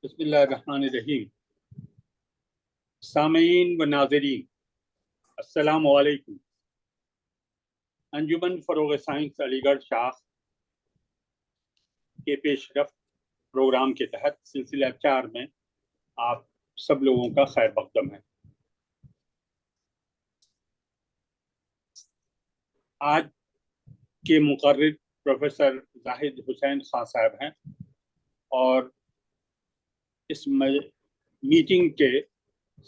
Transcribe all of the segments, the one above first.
बिस्मिल्लाहिर्रहमानिर्रहीम। सामईन व नाज़रीन, अस्सलामु अलैकुम। अंजुमन फ़रोग़ साइंस अलीगढ़ शाख के पेशरफ्त प्रोग्राम के तहत सिलसिला 4 में आप सब लोगों का खैर मक़दम है। आज के मुक़र्रिर प्रोफेसर जाहिद हुसैन खां साहब हैं और इस मीटिंग के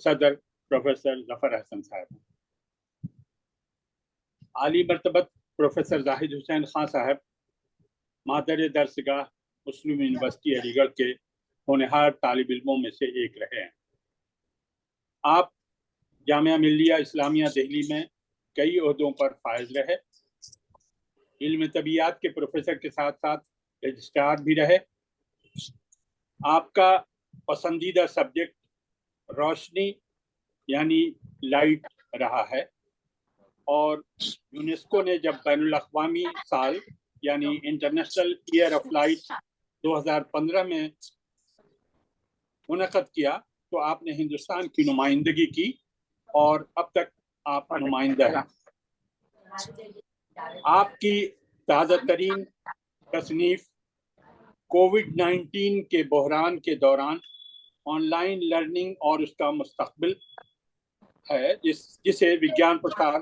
सदर प्रोफेसर ज़फ़र हसन साहब हैं। आली मरतबत प्रोफेसर जाहिद हुसैन खां साहब मादर दरसगाह मुस्लिम यूनिवर्सिटी अलीगढ़ के होनहार तालिब इल्मों में से एक रहे हैं। आप जामिया मिल्लिया इस्लामिया दिल्ली में कई ओहदों पर फायज रहे। इल्म तबीयात के प्रोफेसर के साथ साथ रजिस्ट्रार भी रहे। आपका पसंदीदा सब्जेक्ट रोशनी यानी लाइट रहा है और यूनेस्को ने जब बैनुल अक़वामी साल यानी इंटरनेशनल ईयर ऑफ लाइट 2015 में मुनक़द किया तो आपने हिंदुस्तान की नुमाइंदगी की और अब तक आप नुमाइंदा हैं। आपकी ताज़ा तरीन तसनीफ़ कोविड-19 के बहरान के दौरान ऑनलाइन लर्निंग और उसका मुस्तक़बिल है, जिसे विज्ञान प्रसार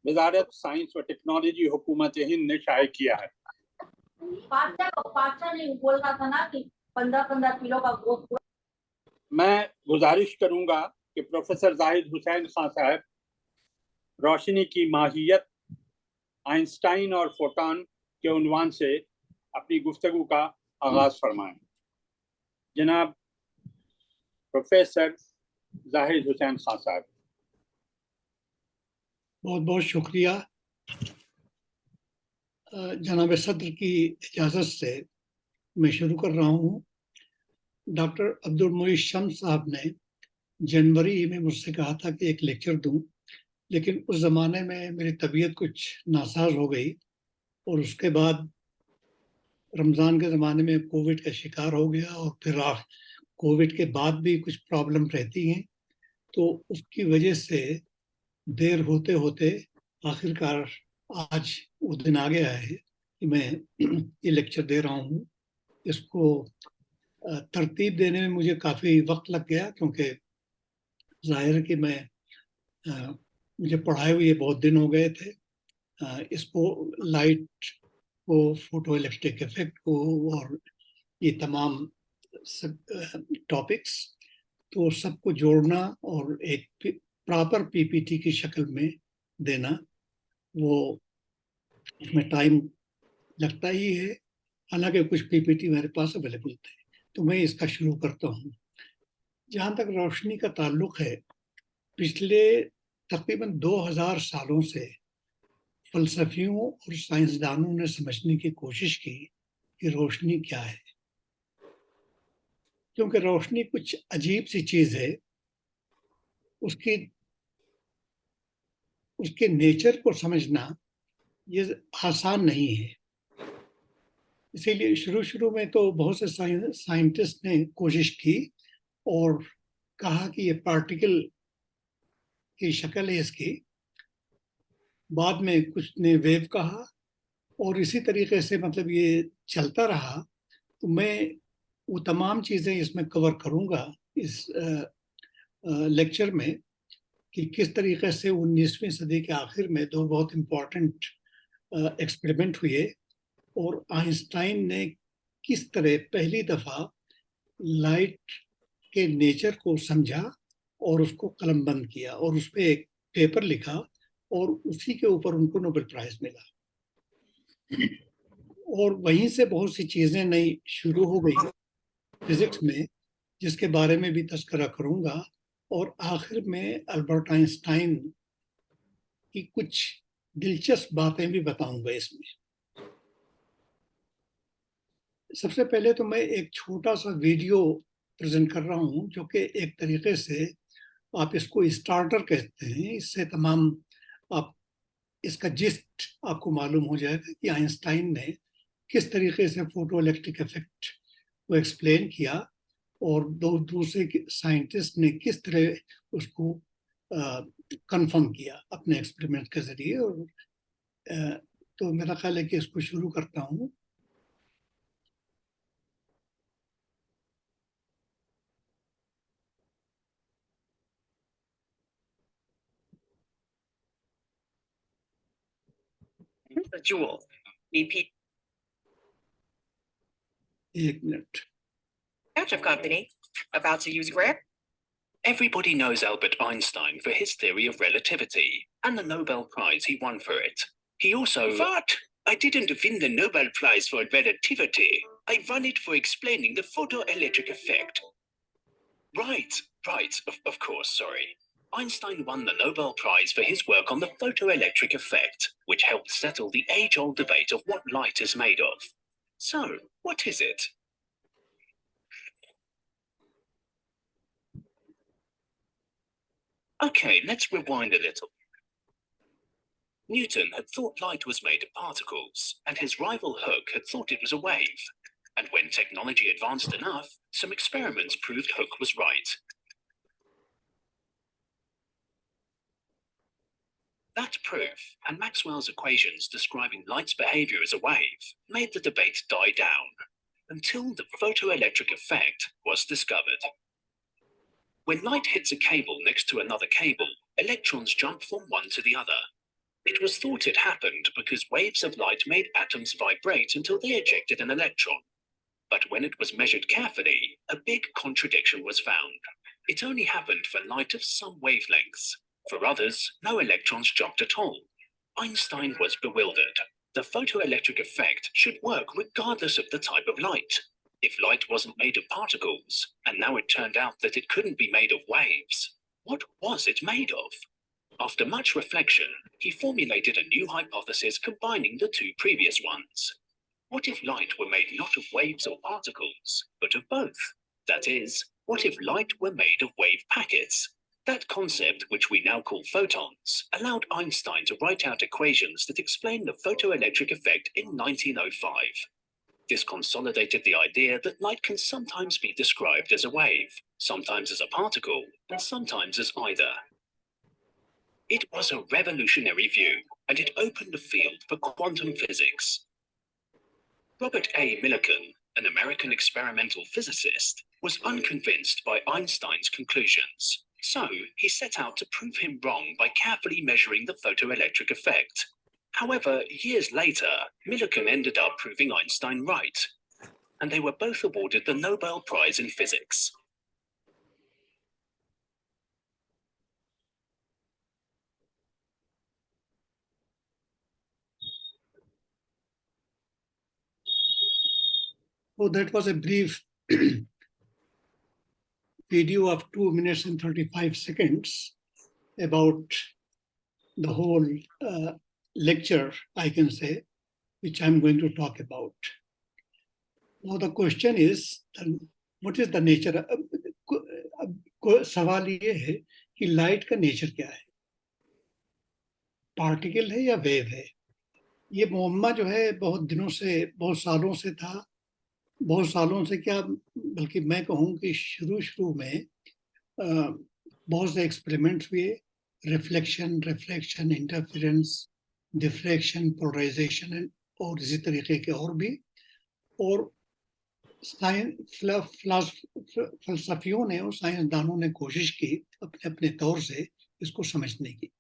वज़ारत साइंस व टेक्नोलॉजी हुकूमत हिंद ने शाये किया है। बोल रहा था ना कि 15-15 किलो का गोश्त। मैं गुजारिश करूंगा कि प्रोफेसर जाहिद हुसैन खां साहब रोशनी की माहियत, आइंस्टाइन और फोटॉन के उन्वान से अपनी गुफ्तगू का आगाज फरमाएं। जनाब प्रोफेसर जाहिद हुसैन खां साहब। बहुत बहुत शुक्रिया। जनाब सदर की इजाज़त से मैं शुरू कर रहा हूँ। डॉक्टर अब्दुल मोइज़ शम्स साहब ने जनवरी में मुझसे कहा था कि एक लेक्चर दूँ, लेकिन उस ज़माने में मेरी तबीयत कुछ नासाज हो गई और उसके बाद रमज़ान के ज़माने में कोविड का शिकार हो गया और फिर कोविड के बाद भी कुछ प्रॉब्लम रहती हैं, तो उसकी वजह से देर होते होते आखिरकार आज वो दिन आ गया है कि मैं ये लेक्चर दे रहा हूँ। इसको तरतीब देने में मुझे काफ़ी वक्त लग गया, क्योंकि जाहिर है कि मुझे पढ़ाए हुए बहुत दिन हो गए थे। इसको लाइट को, फोटो इलेक्ट्रिक इफेक्ट को और ये तमाम टॉपिक्स, तो सबको जोड़ना और एक प्रॉपर पीपीटी की शक्ल में देना, वो उसमें टाइम लगता ही है। हालांकि कुछ पीपीटी मेरे पास अवेलेबल थे, तो मैं इसका शुरू करता हूँ। जहाँ तक रोशनी का ताल्लुक है, पिछले तकरीबन 2000 सालों से फलसफियों और साइंसदानों ने समझने की कोशिश की कि रोशनी क्या है, क्योंकि रोशनी कुछ अजीब सी चीज़ है। उसके नेचर को समझना ये आसान नहीं है। इसीलिए शुरू में तो बहुत से साइंटिस्ट ने कोशिश की और कहा कि ये पार्टिकल की शक्ल है इसकी। बाद में कुछ ने वेव कहा और इसी तरीके से मतलब ये चलता रहा। तो मैं वो तमाम चीज़ें इसमें कवर करूँगा इस लेक्चर में कि किस तरीके से 19वीं सदी के आखिर में दो बहुत इम्पोर्टेंट एक्सपेरिमेंट हुए और आइंस्टाइन ने किस तरह पहली दफ़ा लाइट के नेचर को समझा और उसको कलमबंद किया और उस पर एक पेपर लिखा और उसी के ऊपर उनको नोबेल प्राइज मिला। और वहीं से बहुत सी चीज़ें नई शुरू हो गई फिजिक्स में, जिसके बारे में भी तज़किरा करूँगा। और आखिर में अल्बर्ट आइंस्टाइन की कुछ दिलचस्प बातें भी बताऊंगा इसमें। सबसे पहले तो मैं एक छोटा सा वीडियो प्रेजेंट कर रहा हूँ, जो कि एक तरीके से आप इसको स्टार्टर कहते हैं। इससे तमाम आप इसका जिस्ट आपको मालूम हो जाएगा कि आइंस्टाइन ने किस तरीके से फोटो इलेक्ट्रिक इफेक्ट को एक्सप्लेन किया और दूसरे साइंटिस्ट ने किस तरह उसको कंफर्म किया अपने एक्सपेरिमेंट के जरिए। और तो मेरा ख्याल है कि इसको शुरू करता हूँ। The Jewel, BP एक minute. Ketchup Company, about to use Grab? Everybody knows Albert Einstein for his theory of relativity and the Nobel Prize he won for it. He also... What? I didn't win the Nobel Prize for relativity. I won it for explaining the photoelectric effect. Right, of course, sorry. Einstein won the Nobel Prize for his work on the photoelectric effect, which helped settle the age-old debate of what light is made of. So, what is it? Okay, let's rewind a little. Newton had thought light was made of particles, and his rival Hooke had thought it was a wave. And when technology advanced enough, some experiments proved Hooke was right. That proof, and Maxwell's equations describing light's behavior as a wave, made the debate die down, until the photoelectric effect was discovered. When light hits a cable next to another cable, electrons jump from one to the other. It was thought it happened because waves of light made atoms vibrate until they ejected an electron. But when it was measured carefully, a big contradiction was found. It only happened for light of some wavelengths. For others, no electrons jumped at all. Einstein was bewildered. The photoelectric effect should work regardless of the type of light. If light wasn't made of particles, and now it turned out that it couldn't be made of waves, what was it made of? After much reflection, he formulated a new hypothesis combining the two previous ones. What if light were made not of waves or particles, but of both? That is, what if light were made of wave packets? That concept, which we now call photons, allowed Einstein to write out equations that explain the photoelectric effect in 1905. This consolidated the idea that light can sometimes be described as a wave, sometimes as a particle, and sometimes as either. It was a revolutionary view, and it opened the field for quantum physics. Robert A. Millikan, an American experimental physicist, was unconvinced by Einstein's conclusions. So he set out to prove him wrong by carefully measuring the photoelectric effect. However, years later, Millikan ended up proving Einstein right, and they were both awarded the Nobel Prize in Physics. So that was a brief video of 2 minutes and 35 seconds about the whole lecture, I can say, which I'm going to talk about. Now the question is, what is the nature? सवाल ये है कि light का nature क्या है, particle है या wave है? ये मुअम्मा जो है बहुत दिनों से, बहुत सालों से था, बहुत सालों से क्या, बल्कि मैं कहूँ कि शुरू में बहुत से एक्सपेरिमेंट्स हुए, रिफ्लेक्शन, इंटरफेरेंस, डिफ्रैक्शन, पोलराइजेशन और इसी तरीके के और भी। और फलसफियों ने और साइंसदानों ने कोशिश की अपने अपने तौर से इसको समझने की।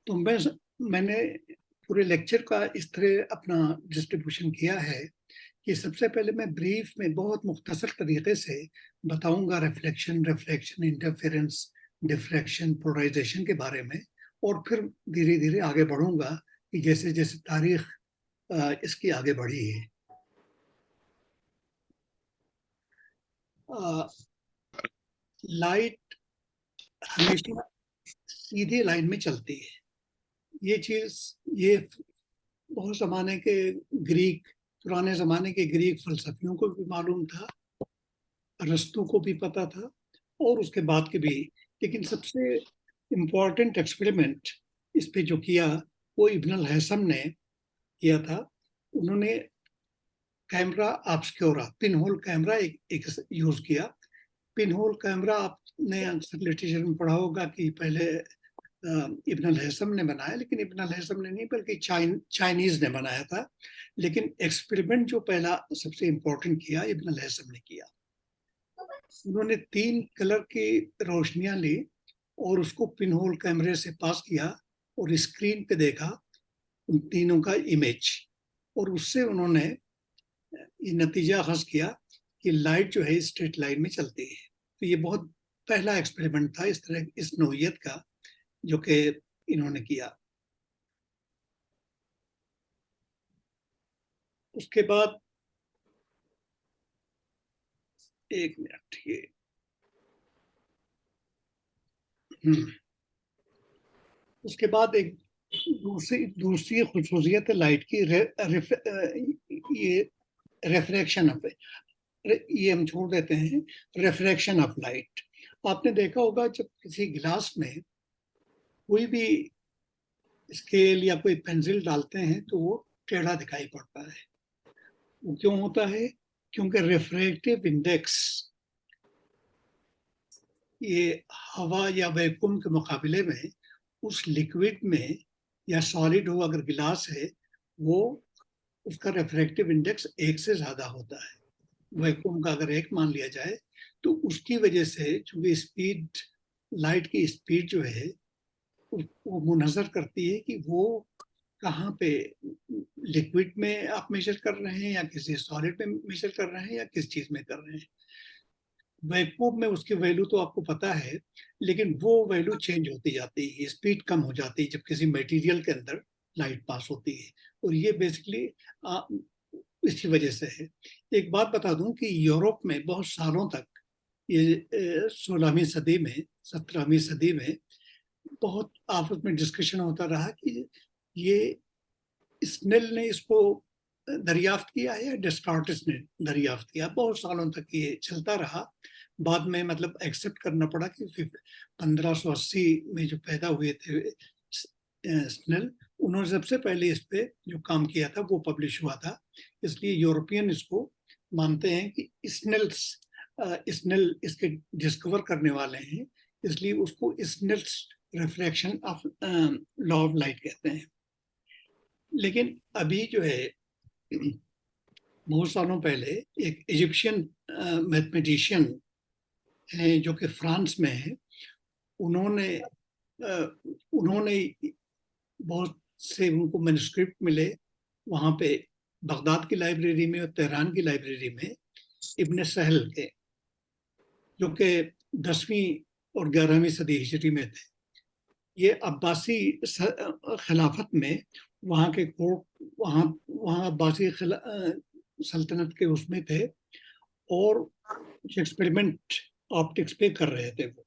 तो मैंने पूरे लेक्चर का इस तरह अपना डिस्ट्रीब्यूशन किया है कि सबसे पहले मैं ब्रीफ में बहुत मुख्तसर तरीके से बताऊंगा रिफ्लेक्शन, इंटरफेरेंस, डिफ्रैक्शन, पोलराइजेशन के बारे में, और फिर धीरे धीरे आगे बढ़ूंगा कि जैसे जैसे तारीख इसकी आगे बढ़ी है। लाइट हमेशा सीधी लाइन में चलती है। ये बहुत ज़माने के पुराने ज़माने के ग्रीक फलसफियों को भी मालूम था, अरस्तु को भी पता था, और उसके बाद के भी। लेकिन सबसे इम्पोर्टेंट एक्सपेरिमेंट इस पे जो किया वो इब्न अल हैसम ने किया था। उन्होंने कैमरा ऑब्स्क्योरा, पिन होल कैमरा एक यूज किया। पिन होल कैमरा आपने अक्सर लिटरेचर में पढ़ा होगा कि पहले इब्न अल-हैसम ने बनाया, लेकिन इब्न अल-हैसम ने नहीं बल्कि चाइनीज ने बनाया था। लेकिन एक्सपेरिमेंट जो पहला सबसे इम्पोर्टेंट किया इब्न अल-हैसम ने किया। उन्होंने 3 कलर की रोशनियां ली और उसको पिन होल कैमरे से पास किया और स्क्रीन पे देखा उन तीनों का इमेज, और उससे उन्होंने ये नतीजा अखज़ किया कि लाइट जो है स्ट्रेट लाइन में चलती है। तो ये बहुत पहला एक्सपेरिमेंट था इस तरह इस नौइयत का जो कि इन्होंने किया। उसके बाद एक मिनट, ये उसके बाद एक दूसरी खुसूसियत है लाइट की, ये रिफ्रैक्शन ऑफ, ये हम छोड़ देते हैं, रिफ्रैक्शन ऑफ लाइट। आपने देखा होगा जब किसी गिलास में कोई भी स्केल या कोई पेंसिल डालते हैं तो वो टेढ़ा दिखाई पड़ता है। वो क्यों होता है? क्योंकि रिफ्रैक्टिव इंडेक्स ये हवा या वैक्यूम के मुकाबले में उस लिक्विड में या सॉलिड हो अगर गिलास है, वो उसका रिफ्रैक्टिव इंडेक्स 1 से ज्यादा होता है। वैक्यूम का अगर 1 मान लिया जाए तो उसकी वजह से चूंकि स्पीड, लाइट की स्पीड जो है वो मुनज़र करती है कि वो कहाँ पे लिक्विड में आप मेजर कर रहे हैं या किसी सॉलिड में मेजर कर रहे हैं या किस चीज में कर रहे हैं। वैक्यूम में उसकी वैल्यू तो आपको पता है, लेकिन वो वैल्यू चेंज होती जाती है, स्पीड कम हो जाती है जब किसी मटेरियल के अंदर लाइट पास होती है, और ये बेसिकली इसी वजह से है। एक बात बता दूं कि यूरोप में बहुत सालों तक, ये 16वीं सदी में, 17वीं सदी में बहुत आपस में डिस्कशन होता रहा कि ये स्नेल ने इसको दरियाफ्त किया है या डेस्कार्टिस ने दरियाफ्त किया। बहुत सालों तक ये चलता रहा। बाद में मतलब एक्सेप्ट करना पड़ा कि 1580 में जो पैदा हुए थे स्नेल, उन्होंने सबसे पहले इस पे जो काम किया था वो पब्लिश हुआ था, इसलिए यूरोपियन इसको मानते हैं कि स्नेल इसके डिस्कवर करने वाले हैं, इसलिए उसको Snell's refraction of law of light कहते हैं। लेकिन अभी जो है बहुत सालों पहले एक इजिप्शियन मैथमेटिशियन है जो कि फ्रांस में है, उन्होंने बहुत से उनको मैन्युस्क्रिप्ट मिले वहाँ पे बगदाद की लाइब्रेरी में और तेहरान की लाइब्रेरी में, इब्न सहल के, जो कि 10वीं और 11वीं सदी हिजरी में थे। ये अब्बासी खिलाफत में वहाँ के कोर्ट, वहाँ अब्बासी सल्तनत के उसमें थे और कुछ एक्सपेरिमेंट ऑप्टिक्स पे कर रहे थे। वो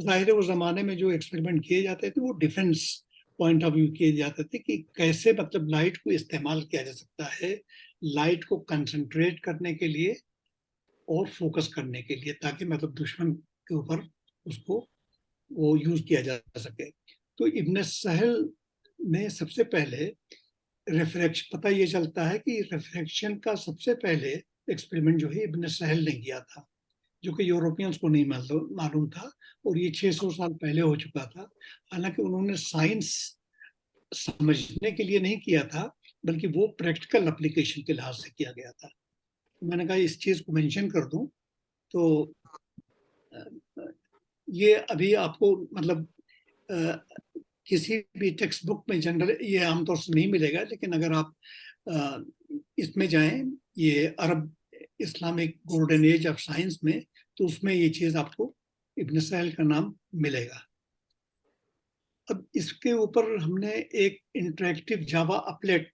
जाहिर है उस जमाने में जो एक्सपेरिमेंट किए जाते थे वो डिफेंस पॉइंट ऑफ व्यू किए जाते थे कि कैसे मतलब लाइट को इस्तेमाल किया जा सकता है, लाइट को कंसंट्रेट करने के लिए और फोकस करने के लिए, ताकि मतलब दुश्मन के ऊपर उसको वो यूज किया जा सके। तो इब्न सहल ने सबसे पहले रिफ्रैक्शन, पता ये चलता है कि रिफ्रैक्शन का सबसे पहले एक्सपेरिमेंट जो है इब्न सहल ने किया था, जो कि यूरोपियंस को नहीं मालूम था, और ये 600 साल पहले हो चुका था। हालांकि उन्होंने साइंस समझने के लिए नहीं किया था, बल्कि वो प्रैक्टिकल एप्लीकेशन के लिहाज से किया गया था। मैंने कहा इस चीज को मेंशन कर दूं। तो ये अभी आपको मतलब किसी भी टेक्स्ट बुक में जनरल ये आमतौर से नहीं मिलेगा, लेकिन अगर आप इसमें जाएं, ये Arab Islamic golden age of science में, तो उसमें ये चीज आपको इब्न सहल का नाम मिलेगा। अब इसके ऊपर हमने एक इंटरेक्टिव जावा अपलेट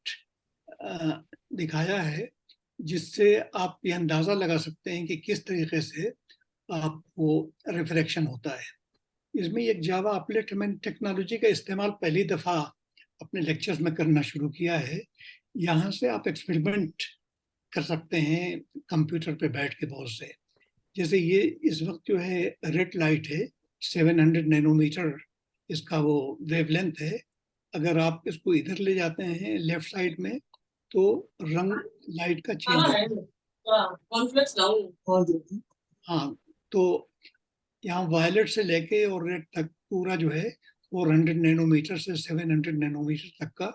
दिखाया है, जिससे आप ये अंदाजा लगा सकते हैं कि किस तरीके से आपको रिफ्रैक्शन होता है। इसमें एक जावा अपलेट, मैंने टेक्नोलॉजी का इस्तेमाल पहली दफ़ा अपने लेक्चर्स में करना शुरू किया है। यहाँ से आप एक्सपेरिमेंट कर सकते हैं कंप्यूटर पे बैठ के बहुत से। जैसे ये इस वक्त जो है रेड लाइट है, 700 नैनोमीटर इसका वो वेवलेंथ है। अगर आप इसको इधर ले जाते हैं लेफ्ट साइड में, तो रंग लाइट का चेंज हाँ, तो यहाँ वायलेट से लेके और रेड तक पूरा जो है 400 नैनोमीटर से 700 नैनोमीटर तक का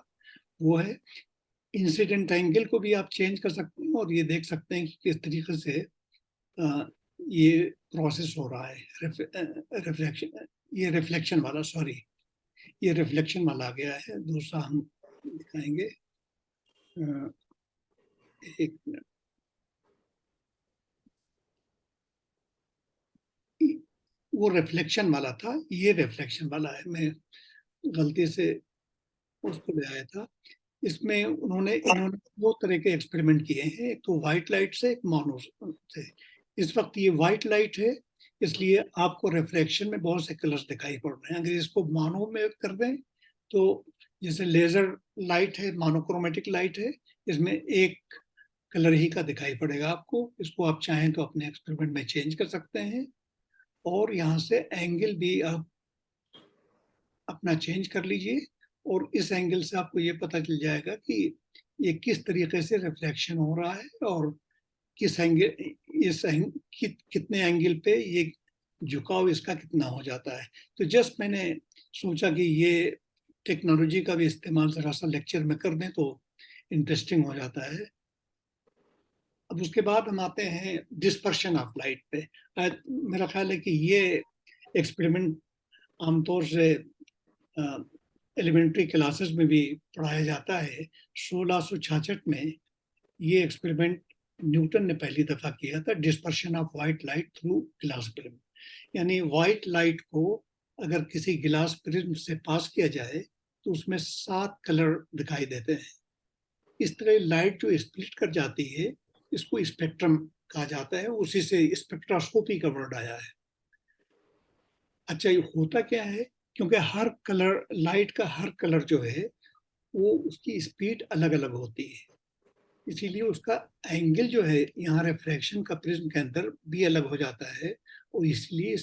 वो है। इंसिडेंट एंगल को भी आप चेंज कर सकते हैं और ये देख सकते हैं कि किस तरीके से ये प्रोसेस हो रहा है। रिफ्लेक्शन, ये रिफ्लेक्शन वाला, सॉरी, ये रिफ्लेक्शन वाला आ गया है। दूसरा हम दिखाएंगे, एक मिनट। वो रिफ्लेक्शन वाला था, ये रिफ्लेक्शन वाला है, मैं गलती से उसको ले आया था। इसमें इन्होंने दो तरह के एक्सपेरिमेंट किए हैं, एक तो व्हाइट लाइट से, एक मोनो से। इस वक्त ये व्हाइट लाइट है, इसलिए आपको रिफ्लेक्शन में बहुत से कलर्स दिखाई पड़ रहे हैं। अगर इसको मोनो में कर दें तो जैसे लेजर लाइट है, मोनोक्रोमेटिक लाइट है, इसमें एक कलर ही का दिखाई पड़ेगा आपको। इसको आप चाहें तो अपने एक्सपेरिमेंट में चेंज कर सकते हैं और यहाँ से एंगल भी आप अपना चेंज कर लीजिए और इस एंगल से आपको ये पता चल जाएगा कि ये किस तरीके से रिफ्लेक्शन हो रहा है और किस एंगल, कितने एंगल पे ये झुकाव इसका कितना हो जाता है। तो जस्ट मैंने सोचा कि ये टेक्नोलॉजी का भी इस्तेमाल जरा सा लेक्चर में कर दें तो इंटरेस्टिंग हो जाता है। अब उसके बाद हम आते हैं डिस्पर्शन ऑफ लाइट पे। मेरा ख्याल है कि ये एक्सपेरिमेंट आमतौर से एलिमेंट्री क्लासेस में भी पढ़ाया जाता है। 1666 में ये एक्सपेरिमेंट न्यूटन ने पहली दफा किया था, dispersion of white light through glass prism. यानी व्हाइट लाइट को अगर किसी गिलास प्रिज्म से पास किया जाए तो उसमें 7 कलर दिखाई देते हैं। इस तरह लाइट जो स्प्लिट कर जाती है इसको स्पेक्ट्रम कहा जाता है, उसी से स्पेक्ट्रोस्कोपी का वर्ड आया है। अच्छा, ये होता क्या है, क्योंकि हर कलर, लाइट का हर कलर जो है वो उसकी स्पीड अलग अलग होती है, इसीलिए उसका एंगल जो है यहाँ रिफ्रैक्शन का प्रिज्म के अंदर भी अलग हो जाता है और इसलिए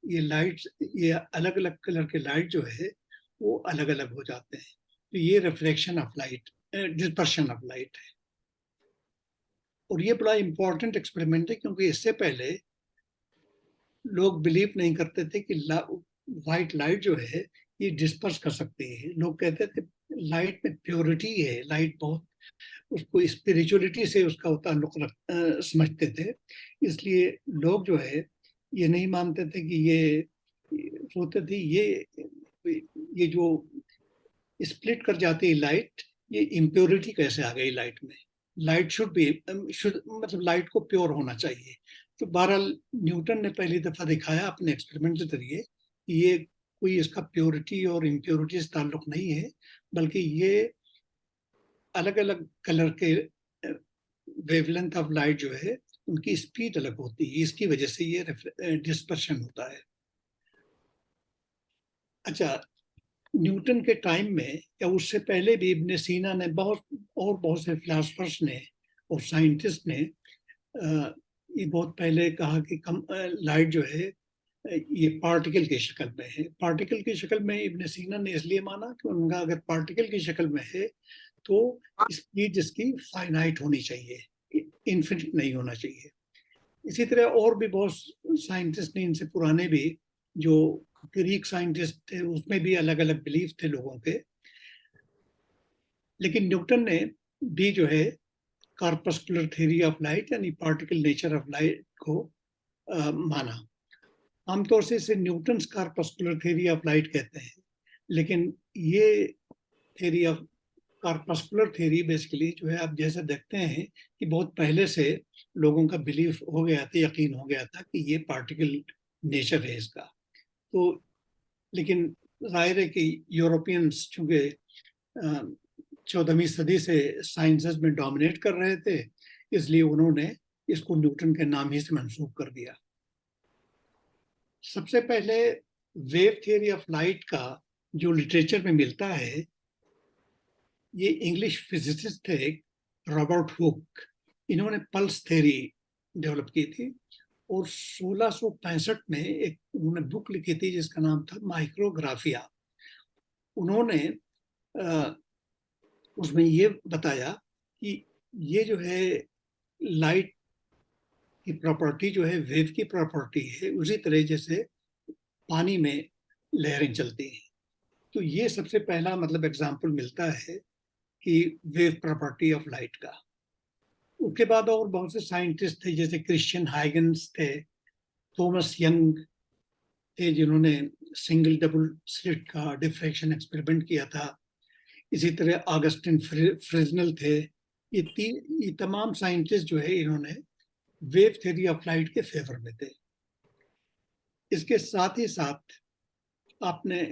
ये लाइट, ये अलग अलग कलर के लाइट जो है वो अलग अलग हो जाते हैं। तो ये reflection of light, dispersion of light है। और ये बड़ा इंपॉर्टेंट एक्सपेरिमेंट है क्योंकि इससे पहले लोग बिलीव नहीं करते थे कि व्हाइट लाइट जो है ये डिस्पर्स कर सकती है। लोग कहते थे लाइट में प्योरिटी है, लाइट बहुत, उसको स्पिरिचुअलिटी से उसका ताल्लुक समझते थे। इसलिए लोग जो है ये नहीं मानते थे कि ये सोचते थे ये जो स्प्लिट कर जाती है लाइट, ये इम्प्योरिटी कैसे आ गई लाइट में। लाइट शुड मतलब लाइट को प्योर होना चाहिए। तो बहरहाल न्यूटन ने पहली दफा दिखाया अपने एक्सपेरिमेंट के जरिए कि ये कोई इसका प्योरिटी और इम्प्योरिटी से ताल्लुक नहीं है, बल्कि ये अलग अलग कलर के वेवलेंथ ऑफ लाइट जो है उनकी स्पीड अलग होती है, इसकी वजह से ये डिस्पर्शन होता है। अच्छा, न्यूटन के टाइम में या उससे पहले भी इब्न सीना ने बहुत से फिलासफर्स ने और साइंटिस्ट ने ये बहुत पहले कहा कि लाइट जो है ये पार्टिकल की शक्ल में है। पार्टिकल की शक्ल में इब्न सीना ने इसलिए माना कि उनका अगर पार्टिकल की शक्ल में है तो स्पीड इसकी फाइनाइट होनी चाहिए, इन्फिनिट नहीं होना चाहिए। इसी तरह और भी बहुत साइंटिस्ट ने, इनसे पुराने भी जो ग्रीक साइंटिस्ट थे, उसमें भी अलग अलग बिलीफ थे लोगों के। लेकिन न्यूटन ने भी जो है कॉर्पस्कुलर थ्योरी ऑफ लाइट यानी पार्टिकल नेचर ऑफ लाइट को माना। आमतौर से इसे Newton's corpuscular theory of light कहते हैं, लेकिन ये theory of corpuscular theory basically जो है आप जैसे देखते हैं कि बहुत पहले से लोगों का बिलीफ हो गया था, यकीन हो गया था कि ये पार्टिकल नेचर है इसका। तो लेकिन जाहिर है कि यूरोपियंस चूंकि 14वीं सदी से साइंसेस में डोमिनेट कर रहे थे, इसलिए उन्होंने इसको न्यूटन के नाम ही से मंसूब कर दिया। सबसे पहले वेव थियरी ऑफ लाइट का जो लिटरेचर में मिलता है, ये इंग्लिश फिजिसिस्ट थे रॉबर्ट हुक। इन्होंने पल्स थ्योरी डेवलप की थी और 1665 में एक उन्होंने बुक लिखी थी जिसका नाम था कि ये जो है लाइट की प्रॉपर्टी जो है वेव की प्रॉपर्टी है, उसी तरह जैसे पानी में लहरें चलती हैं। तो ये सबसे पहला मतलब एग्जाम्पल मिलता है कि वेव प्रॉपर्टी ऑफ लाइट का। उसके बाद और बहुत से साइंटिस्ट थे, जैसे क्रिश्चियन हाइगन्स थे, थॉमस यंग थे, जिन्होंने सिंगल डबल स्लिट का डिफ्रैक्शन एक्सपेरिमेंट किया था। इसी तरह ऑगस्टिन फ्रिजनल थे। ये तमाम साइंटिस्ट जो है इन्होंने वेव थ्योरी ऑफ लाइट के फेवर में थे। इसके साथ ही साथ आपने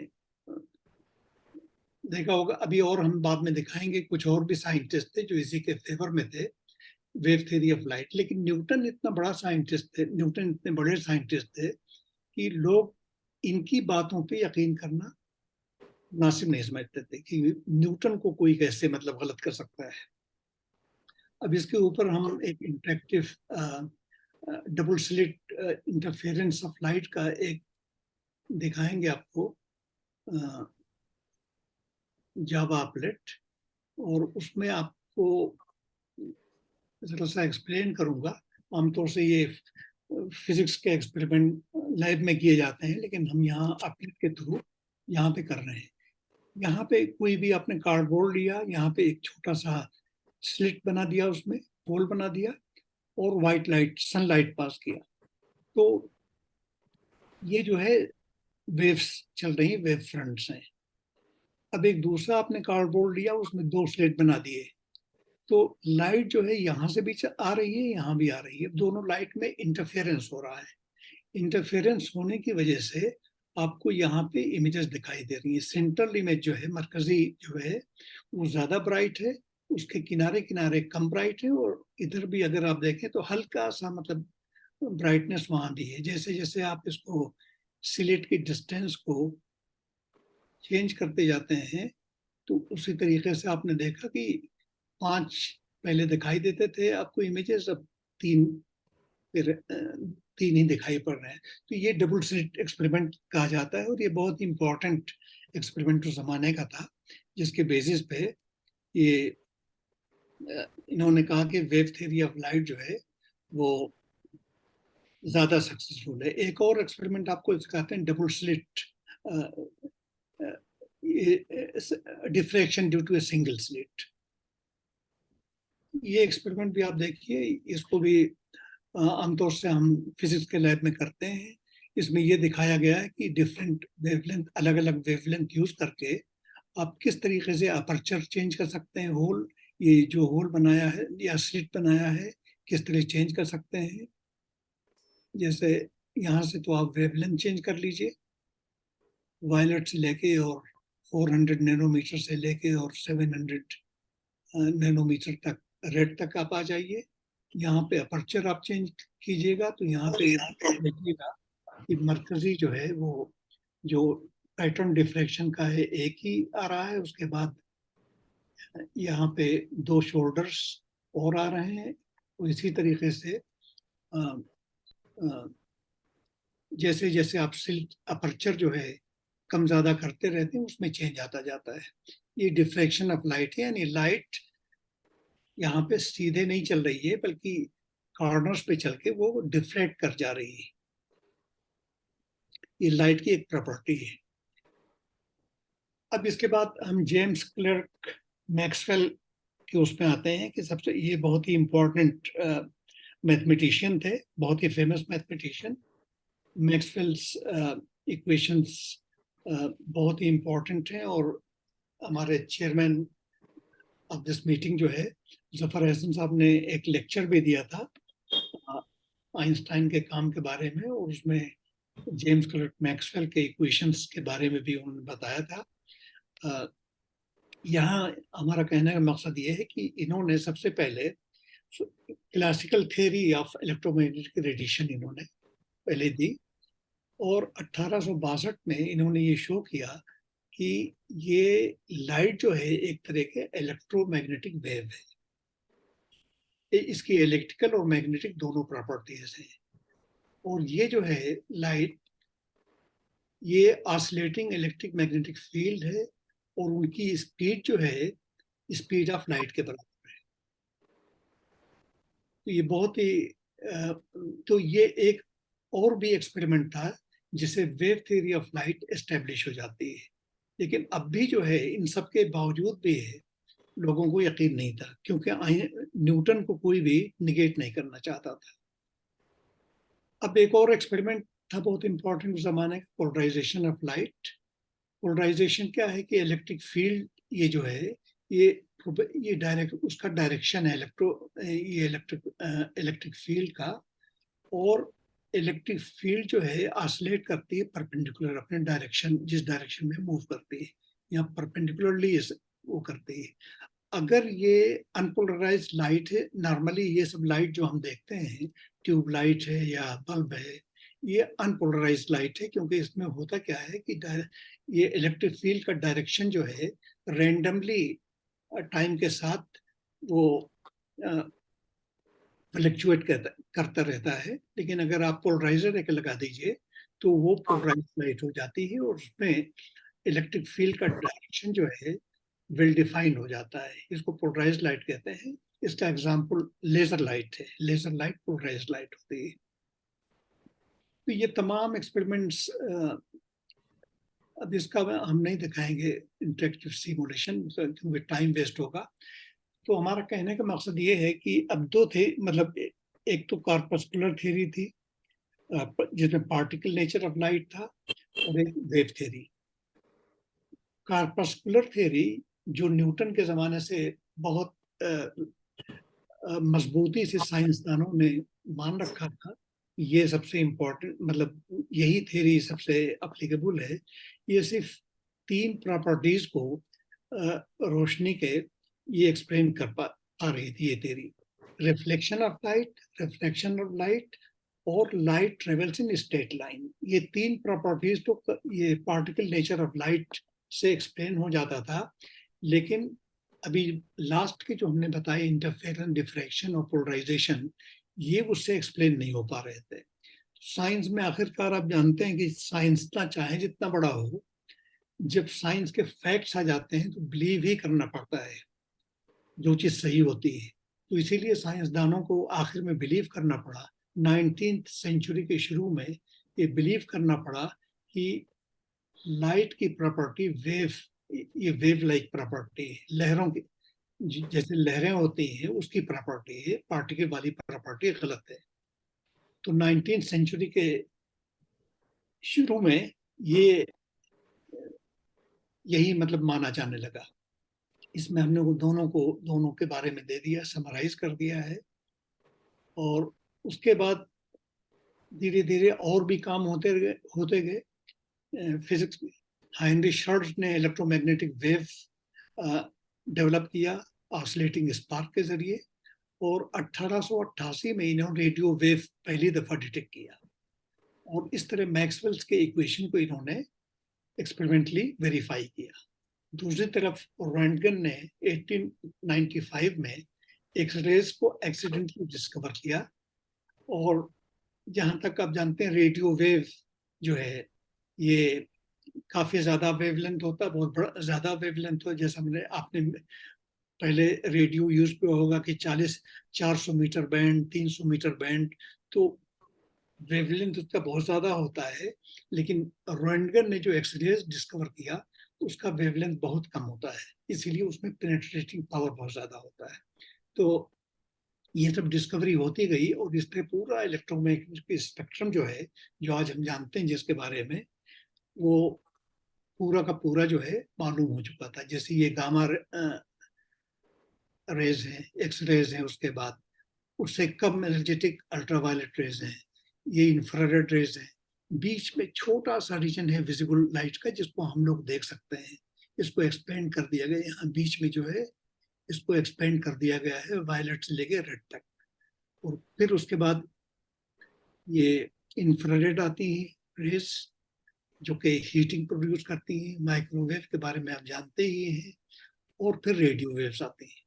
देखा होगा, अभी और हम बाद में दिखाएंगे, कुछ और भी साइंटिस्ट थे जो इसी के फेवर में थे, वेव थ्योरी ऑफ लाइट। लेकिन न्यूटन इतना बड़ा साइंटिस्ट थे, न्यूटन इतने बड़े साइंटिस्ट थे कि लोग इनकी बातों पे यकीन करना मुनासिब नहीं समझते थे कि न्यूटन को कोई कैसे मतलब गलत कर सकता है। अब इसके ऊपर हम एक interactive double slit interference of light का एक दिखाएंगे आपको, जावा अपलेट, और उसमें आपको जरा सा एक्सप्लेन करूंगा। आमतौर से ये फिजिक्स के एक्सपेरिमेंट लैब में किए जाते हैं, लेकिन हम यहाँ अपलेट के थ्रू यहाँ पे कर रहे हैं। यहाँ पे कोई भी आपने कार्डबोर्ड लिया, यहाँ पे एक छोटा सा स्लिट बना दिया, उसमें होल बना दिया और व्हाइट लाइट सनलाइट पास किया, तो ये जो है वेव्स चल रही, वेव फ्रंट्स हैं। अब एक दूसरा आपने कार्डबोर्ड लिया, उसमें दो स्लिट बना दिए, तो लाइट जो है यहाँ से भी आ रही है, यहाँ भी आ रही है, दोनों लाइट में इंटरफेरेंस हो रहा है। इंटरफेरेंस होने की वजह से आपको यहाँ पे इमेजेस दिखाई दे रही है। सेंट्रल इमेज जो है, मरकजी जो है, वो ज्यादा ब्राइट है, उसके किनारे किनारे कम ब्राइट है, और इधर भी अगर आप देखें तो हल्का सा मतलब ब्राइटनेस वहां भी है। जैसे जैसे आप इसको स्लिट की डिस्टेंस को चेंज करते जाते हैं, तो उसी तरीके से आपने देखा कि 5 पहले दिखाई देते थे आपको इमेजेस, अब 3 फिर 3 ही दिखाई पड़ रहे हैं। तो ये डबल स्लिट एक्सपेरिमेंट कहा जाता है, और ये बहुत ही इंपॉर्टेंट एक्सपेरिमेंट उस जमाने का था, जिसके बेसिस पे ये इन्होंने कहा कि वेव थ्योरी ऑफ लाइट जो है वो ज्यादा सक्सेसफुल है। एक और एक्सपेरिमेंट आपको दिखाते हैं, double slit diffraction due to a single slit. ये एक्सपेरिमेंट भी आप देखिए, इसको भी आमतौर से हम फिजिक्स के लैब में करते हैं। इसमें ये दिखाया गया है कि डिफरेंट वेवलेंथ, अलग अलग वेवलेंथ यूज करके आप किस तरीके से अपर्चर चेंज कर सकते हैं, होल, ये जो होल बनाया है या स्लिट बनाया है, किस तरह चेंज कर सकते हैं। जैसे यहाँ से तो आप वेवलेंथ चेंज कर लीजिए, वायलेट से लेके और 400 नैनोमीटर से लेके और 700 नैनोमीटर तक, रेड तक आप आ जाइए। यहाँ पे अपर्चर आप चेंज कीजिएगा, तो यहाँ पे देखिएगा कि मरकजी जो है वो जो पैटर्न डिफ्रैक्शन का है एक ही आ रहा है, उसके बाद यहाँ पे 2 शोल्डर्स और आ रहे हैं। तो इसी तरीके से जैसे जैसे आप सिल्क अपर्चर जो है कम ज्यादा करते रहते हैं, उसमें चेंज आता जाता है। ये डिफ्रैक्शन ऑफ लाइट है, यानी लाइट यहाँ पे सीधे नहीं चल रही है, बल्कि कॉर्नर्स पे चल के वो डिफ्लेक्ट कर जा रही है। ये लाइट की एक प्रॉपर्टी है। अब इसके बाद हम जेम्स क्लर्क मैक्सवेल के उसमें आते हैं कि सबसे ये बहुत ही इंपॉर्टेंट मैथमेटिशियन थे, बहुत ही फेमस मैथमेटिशियन। मैक्सवेल्स इक्वेशंस बहुत ही इंपॉर्टेंट हैं, और हमारे चेयरमैन ऑफ दिस मीटिंग जो है, जफर हसन साहब ने एक लेक्चर भी दिया था आइंस्टाइन के काम के बारे में, और उसमें जेम्स क्लर्क मैक्सवेल के इक्वेशंस के बारे में भी उन्होंने बताया था। यहाँ हमारा कहने का मकसद ये है कि इन्होंने सबसे पहले classical theory of electromagnetic radiation इन्होंने पहले दी, और 1862 में इन्होंने ये शो किया कि ये लाइट जो है एक तरह के इलेक्ट्रोमैग्नेटिक वेव है। इसकी इलेक्ट्रिकल और मैग्नेटिक दोनों प्रॉपर्टीज हैं, और ये जो है लाइट, ये ऑसिलेटिंग इलेक्ट्रिक मैग्नेटिक फील्ड है, और उनकी स्पीड जो है स्पीड ऑफ लाइट के बराबर है। तो ये बहुत ही तो ये एक और भी एक्सपेरिमेंट था जिसे wave theory of light establish हो जाती है। लेकिन अब भी जो है इन सब के बावजूद भी है लोगों को यकीन नहीं था, क्योंकि न्यूटन को कोई भी निगेट नहीं करना चाहता था। अब एक और एक्सपेरिमेंट था बहुत इंपॉर्टेंट उस जमाने का, पोलराइजेशन ऑफ लाइट। पोलराइजेशन क्या है कि इलेक्ट्रिक फील्ड ये जो है ये डायरेक्ट उसका डायरेक्शन है ये इलेक्ट्रिक फील्ड का, और इलेक्ट्रिक फील्ड जो है ऑसिलेट करती है परपेंडिकुलर अपने डायरेक्शन, जिस डायरेक्शन में मूव करती है या परपेंडिकुलरली वो करती है। अगर ये अनपोलराइज लाइट है, नॉर्मली ये सब लाइट जो हम देखते हैं, ट्यूब लाइट है या बल्ब है, ये अनपोलराइज लाइट है, क्योंकि इसमें होता क्या है कि ये इलेक्ट्रिक फील्ड का डायरेक्शन जो है रैंडमली टाइम के साथ वो फ्लक्चुएट करता रहता है। लेकिन अगर आप पोलराइजर एक लगा दीजिए तो वो पोलराइज लाइट हो जाती है और उसमें इलेक्ट्रिक फील्ड का डायरेक्शन जो है वेल डिफाइंड हो जाता है। इसको पोलराइज लाइट कहते हैं। इसका एग्जांपल लेजर लाइट है। लेजर लाइट पोलराइज लाइट होती है। तो ये तमाम एक्सपेरिमेंट्स, अब इसका हम नहीं दिखाएंगे इंटरेक्टिव सिमुलेशन क्योंकि टाइम वेस्ट होगा। तो हमारा कहने का मकसद ये है कि अब दो थे, मतलब एक तो कॉर्पस्कुलर थ्योरी थी जिसमें पार्टिकल नेचर ऑफ लाइट था, और एक वेव थ्योरी। कॉर्पस्कुलर थ्योरी जो न्यूटन के ज़माने से बहुत मजबूती से साइंसदानों ने मान रखा था, ये सबसे इम्पोर्टेंट, मतलब यही थ्योरी सबसे अप्लीकेबल है। ये सिर्फ 3 प्रॉपर्टीज को रोशनी के ये एक्सप्लेन कर पा रही थी ये थ्योरी। रिफ्लेक्शन ऑफ लाइट और light travels in straight line. ये 3 प्रॉपर्टीज तो ये पार्टिकल नेचर ऑफ लाइट से एक्सप्लेन हो जाता था, लेकिन अभी लास्ट के जो हमने बताए इंटरफेरेंस, डिफ्रैक्शन और पोलराइजेशन, ये उससे एक्सप्लेन नहीं हो पा रहे थे। साइंस में आखिरकार आप जानते हैं कि साइंस ना चाहे जितना बड़ा हो, जब साइंस के फैक्ट्स आ जाते हैं तो बिलीव ही करना पड़ता है जो चीज सही होती है। तो इसीलिए साइंसदानों को आखिर में बिलीव करना पड़ा, 19th सेंचुरी के शुरू में ये बिलीव करना पड़ा कि लाइट की प्रॉपर्टी ये वेव लाइक प्रॉपर्टी है, लहरों की जैसे लहरें होती हैं उसकी प्रॉपर्टी है, पार्टिकल वाली प्रॉपर्टी गलत है। तो 19th सेंचुरी के शुरू में यही मतलब माना जाने लगा। इसमें हमने वो दोनों के बारे में दे दिया, समराइज कर दिया है। और उसके बाद धीरे धीरे और भी काम होते गए फिजिक्स में। हेनरी शर्ट्ज ने इलेक्ट्रोमैग्नेटिक वेव डेवलप किया ऑसिलेटिंग स्पार्क के जरिए, और 1888 में इन्होंने रेडियो वेव पहली दफा डिटेक्ट किया। और इस तरह मैक्सवेल्स के इक्वेशन को इन्होंने एक्सपेरिमेंटली वेरीफाई किया। दूसरी तरफ रोएंटगन ने 1895 में एक्सरेज को एक्सीडेंटली डिस्कवर किया। और जहाँ तक आप जानते हैं रेडियो वेव जो है ये काफी ज्यादा वेवलेंथ होता है, बहुत बड़ा ज्यादा वेवलेंथ हो। जैसा आपने पहले रेडियो यूज किया होगा कि 400 मीटर बैंड, 300 मीटर बैंड, तो वेवलेंथ उसका बहुत ज्यादा होता है। लेकिन रोएंटगन ने जो एक्सरेज डिस्कवर किया उसका वेवलेंथ बहुत कम होता है, इसीलिए उसमें पेनिट्रेटिंग पावर बहुत ज्यादा होता है। तो ये सब डिस्कवरी होती गई और इससे पूरा इलेक्ट्रोमैग्नेटिक स्पेक्ट्रम जो है, जो आज हम जानते हैं जिसके बारे में, वो पूरा का पूरा जो है मालूम हो चुका था। जैसे ये गामा रेज हैं, एक्स रेज हैं, उसके बाद उससे कम एनर्जेटिक अल्ट्रावायलेट रेज हैं, ये इंफ्रारेड रेज हैं। बीच में छोटा सा रीजन है विजिबल लाइट का जिसको हम लोग देख सकते हैं। इसको एक्सपेंड कर दिया गया, यहाँ बीच में जो है इसको एक्सपेंड कर दिया गया है वायलेट से लेके रेड तक। और फिर उसके बाद ये इंफ्रारेड आती हैं रेज जो कि हीटिंग प्रोड्यूस करती हैं, माइक्रोवेव के बारे में आप जानते ही हैं, और फिर रेडियो वेव्स आती हैं।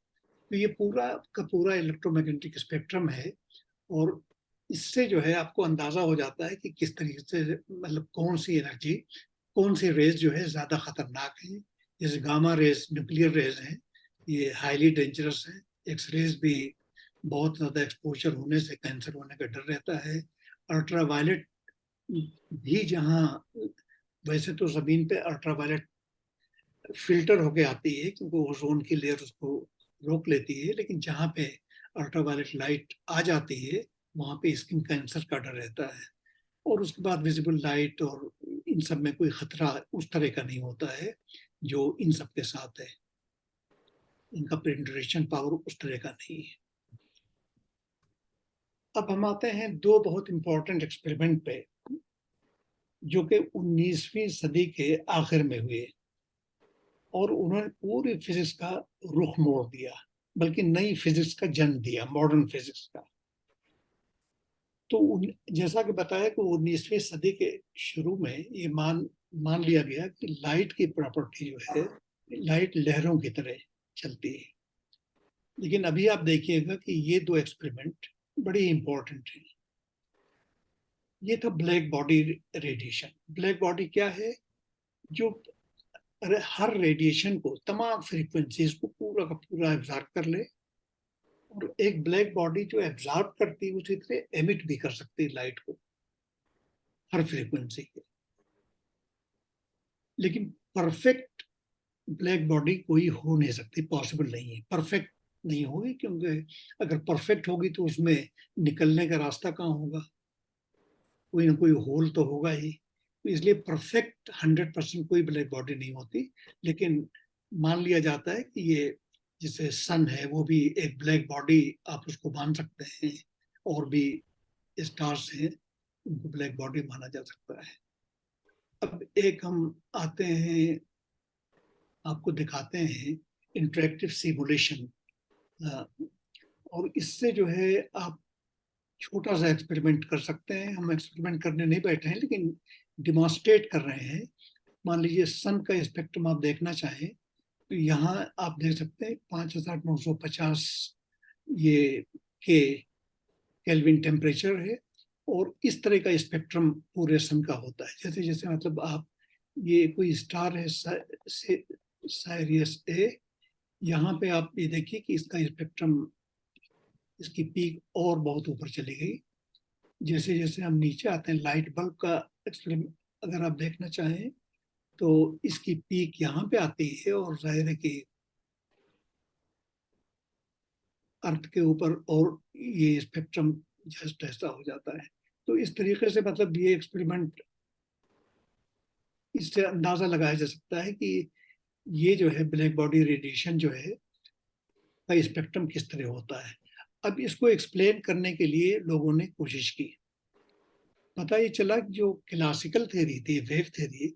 तो ये पूरा का पूरा इलेक्ट्रोमैग्नेटिक स्पेक्ट्रम है। और इससे जो है आपको अंदाजा हो जाता है कि किस तरीके से, मतलब कौन सी एनर्जी, कौन सी रेज जो है ज्यादा खतरनाक है। जैसे गामा रेज न्यूक्लियर रेज हैं, ये हाईली डेंजरस है। एक्स रेज भी बहुत ज़्यादा एक्सपोजर होने से कैंसर होने का डर रहता है। अल्ट्रावायलेट भी जहाँ वैसे तो ज़मीन पे अल्ट्रावायलेट फिल्टर होके आती है क्योंकि ओजोन की लेयर उसको रोक लेती है, लेकिन जहाँ पे अल्ट्रावायलेट लाइट आ जाती है वहाँ पे स्किन कैंसर का डर रहता है। और उसके बाद विजिबल लाइट और इन सब में कोई खतरा उस तरह का नहीं होता है जो इन सब के साथ है। इनका पेनिट्रेशन पावर उस तरह का नहीं है। अब हम आते हैं दो बहुत इंपॉर्टेंट एक्सपेरिमेंट पे जो कि 19वीं सदी के आखिर में हुए और उन्होंने पूरी फिजिक्स का रुख मोड़ दिया, बल्कि नई फिजिक्स का जन्म दिया, मॉडर्न फिजिक्स का। तो जैसा कि बताया कि 19वीं सदी के शुरू में ये मान लिया गया कि लाइट की प्रॉपर्टी जो है, लाइट लहरों की तरह चलती है। लेकिन अभी आप देखिएगा कि ये दो एक्सपेरिमेंट बड़ी इंपॉर्टेंट हैं। ये था black body radiation. Black body क्या है? जो हर रेडिएशन को, तमाम फ्रीक्वेंसीज को पूरा का पूरा एब्जॉर्ब कर ले, और एक ब्लैक बॉडी जो एब्जॉर्ब करती है उसी तरह एमिट भी कर सकती है लाइट को, हर फ्रीक्वेंसी के। लेकिन परफेक्ट ब्लैक बॉडी कोई हो नहीं सकती, पॉसिबल नहीं है, परफेक्ट नहीं होगी, क्योंकि अगर परफेक्ट होगी तो उसमें निकलने का रास्ता कहाँ होगा? कोई ना कोई होल तो होगा ही। तो इसलिए परफेक्ट 100% कोई ब्लैक बॉडी नहीं होती। लेकिन मान लिया जाता है कि ये जैसे सन है वो भी एक ब्लैक बॉडी, आप उसको मान सकते हैं, और भी स्टार्स हैं उनको ब्लैक बॉडी माना जा सकता है। अब एक हम आते हैं, आपको दिखाते हैं इंटरेक्टिव सिमुलेशन, और इससे जो है आप छोटा सा एक्सपेरिमेंट कर सकते हैं। हम एक्सपेरिमेंट करने नहीं बैठे हैं लेकिन डिमॉन्स्ट्रेट कर रहे हैं। मान लीजिए सन का स्पेक्ट्रम आप देखना चाहें तो यहाँ आप देख सकते हैं 5950 ये के केल्विन टेम्परेचर है, और इस तरह का स्पेक्ट्रम पूरे सन का होता है। जैसे जैसे मतलब आप, ये कोई स्टार है साइरियस ए, यहाँ पे आप ये देखिए कि इसका स्पेक्ट्रम, इसकी पीक और बहुत ऊपर चली गई। जैसे जैसे हम नीचे आते हैं, लाइट बल्ब का एक्सपेरिमेंट अगर आप देखना चाहें तो इसकी पीक यहाँ पे आती है, और जाहिर है कि अर्थ के ऊपर और ये स्पेक्ट्रम जस्ट ऐसा हो जाता है। तो इस तरीके से मतलब ये एक्सपेरिमेंट, इससे अंदाजा लगाया जा सकता है कि ये जो है ब्लैक बॉडी रेडिएशन जो है का स्पेक्ट्रम किस तरह होता है। अब इसको एक्सप्लेन करने के लिए लोगों ने कोशिश की। पता ये चला कि जो क्लासिकल थ्योरी थी, वेव थ्योरी,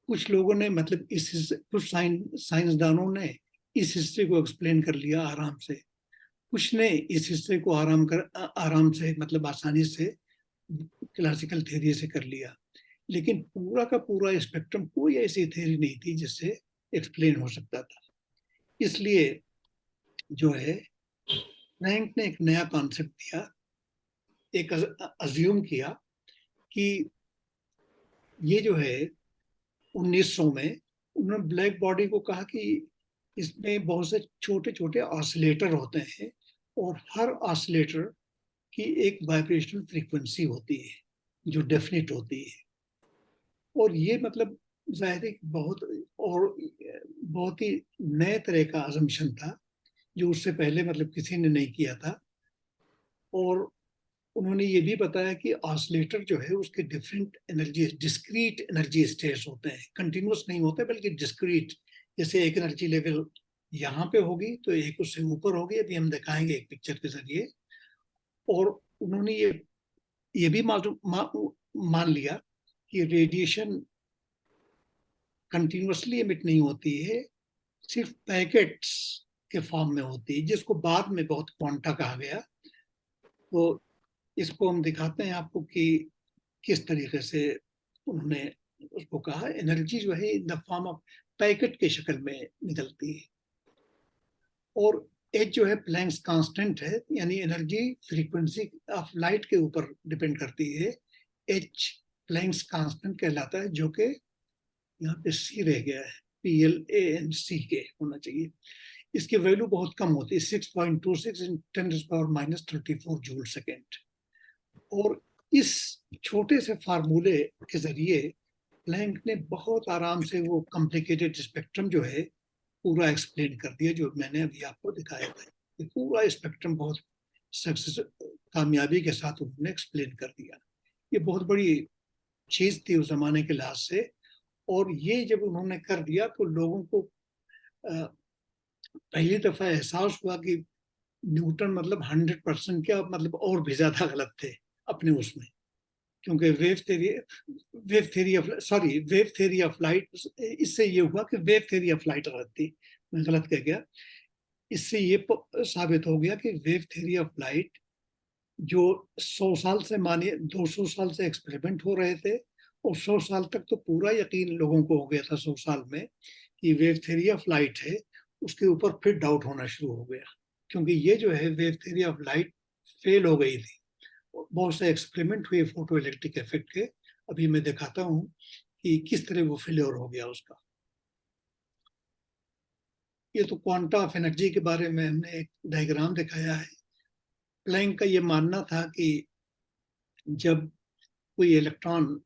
कुछ लोगों ने मतलब कुछ साइंसदानों ने इस हिस्से को एक्सप्लेन कर लिया आराम से, कुछ ने इस हिस्से को आराम से मतलब आसानी से क्लासिकल थ्योरी से कर लिया। लेकिन पूरा का पूरा स्पेक्ट्रम कोई ऐसी थ्योरी नहीं थी जिससे एक्सप्लेन हो सकता था। इसलिए जो है प्लैंक ने एक नया कॉन्सेप्ट दिया, एक अज्यूम किया कि ये जो है 1900 में उन्होंने ब्लैक बॉडी को कहा कि इसमें बहुत से छोटे छोटे ऑसिलेटर होते हैं, और हर ऑसिलेटर की एक वाइब्रेशनल फ्रीक्वेंसी होती है जो डेफिनेट होती है। और ये मतलब जाहिर है बहुत ही नए तरह का अजम्पशन था जो उससे पहले मतलब किसी ने नहीं किया था। और उन्होंने ये भी बताया कि ऑसिलेटर जो है उसके different energy, discrete energy states होते हैं, कंटिन्यूस नहीं होते बल्कि डिस्क्रीट। जैसे एक एनर्जी लेवल यहाँ पे होगी तो एक उससे ऊपर होगी, अभी हम दिखाएंगे एक पिक्चर के जरिए। और उन्होंने ये भी मान लिया कि रेडिएशन कंटिन्यूसली एमिट नहीं होती है, सिर्फ पैकेट्स के फॉर्म में होती है, जिसको बाद में बहुत क्वांटा कहा गया। तो इसको हम दिखाते हैं आपको कि किस तरीके से उन्होंने उसको कहा। एनर्जी जो है in the form of packet के शक्ल में निकलती है, और एच जो है प्लैंक्स कांस्टेंट है, यानी एनर्जी फ्रीक्वेंसी ऑफ लाइट के ऊपर डिपेंड करती है। एच प्लैंक्स कांस्टेंट कहलाता है, जो कि यहाँ पे सी रह गया है, PLANCK होना चाहिए। इसकी वैल्यू बहुत कम होती है, 6.26 × 10⁻³ जूल सेकेंड। और इस छोटे से फार्मूले के जरिए प्लैंक ने बहुत आराम से वो कॉम्प्लिकेटेड स्पेक्ट्रम जो है पूरा एक्सप्लेन कर दिया, जो मैंने अभी आपको दिखाया था। ये पूरा स्पेक्ट्रम बहुत सक्सेस कामयाबी के साथ उन्होंने एक्सप्लेन कर दिया। ये बहुत बड़ी चीज थी उस जमाने के लिहाज से। और ये जब उन्होंने कर दिया तो लोगों को पहली दफा एहसास हुआ कि न्यूटन मतलब 100% क्या, मतलब और भी ज्यादा गलत थे अपने उसमें। क्योंकि वेव थ्योरी ऑफ लाइट, इससे ये हुआ कि वेव थ्योरी ऑफ लाइट गलत थी, मैं गलत कह गया। इससे ये साबित हो गया कि वेव थ्योरी ऑफ लाइट जो 100 साल से, मानिए 200 साल से एक्सपेरिमेंट हो रहे थे, और 100 साल तक तो पूरा यकीन लोगों को हो गया था 100 साल में कि वेव थ्योरी ऑफ लाइट है, उसके ऊपर फिर डाउट होना शुरू हो गया। क्योंकि ये जो है wave theory of light fail हो गई थी। बहुत से एक्सपेरिमेंट हुए फोटो इलेक्ट्रिक इफेक्ट के, अभी मैं दिखाता हूं कि किस तरह वो फेलियर हो गया उसका। ये तो क्वांटा ऑफ एनर्जी के बारे में हमने एक डायग्राम दिखाया है। प्लैंक का ये मानना था कि जब कोई इलेक्ट्रॉन,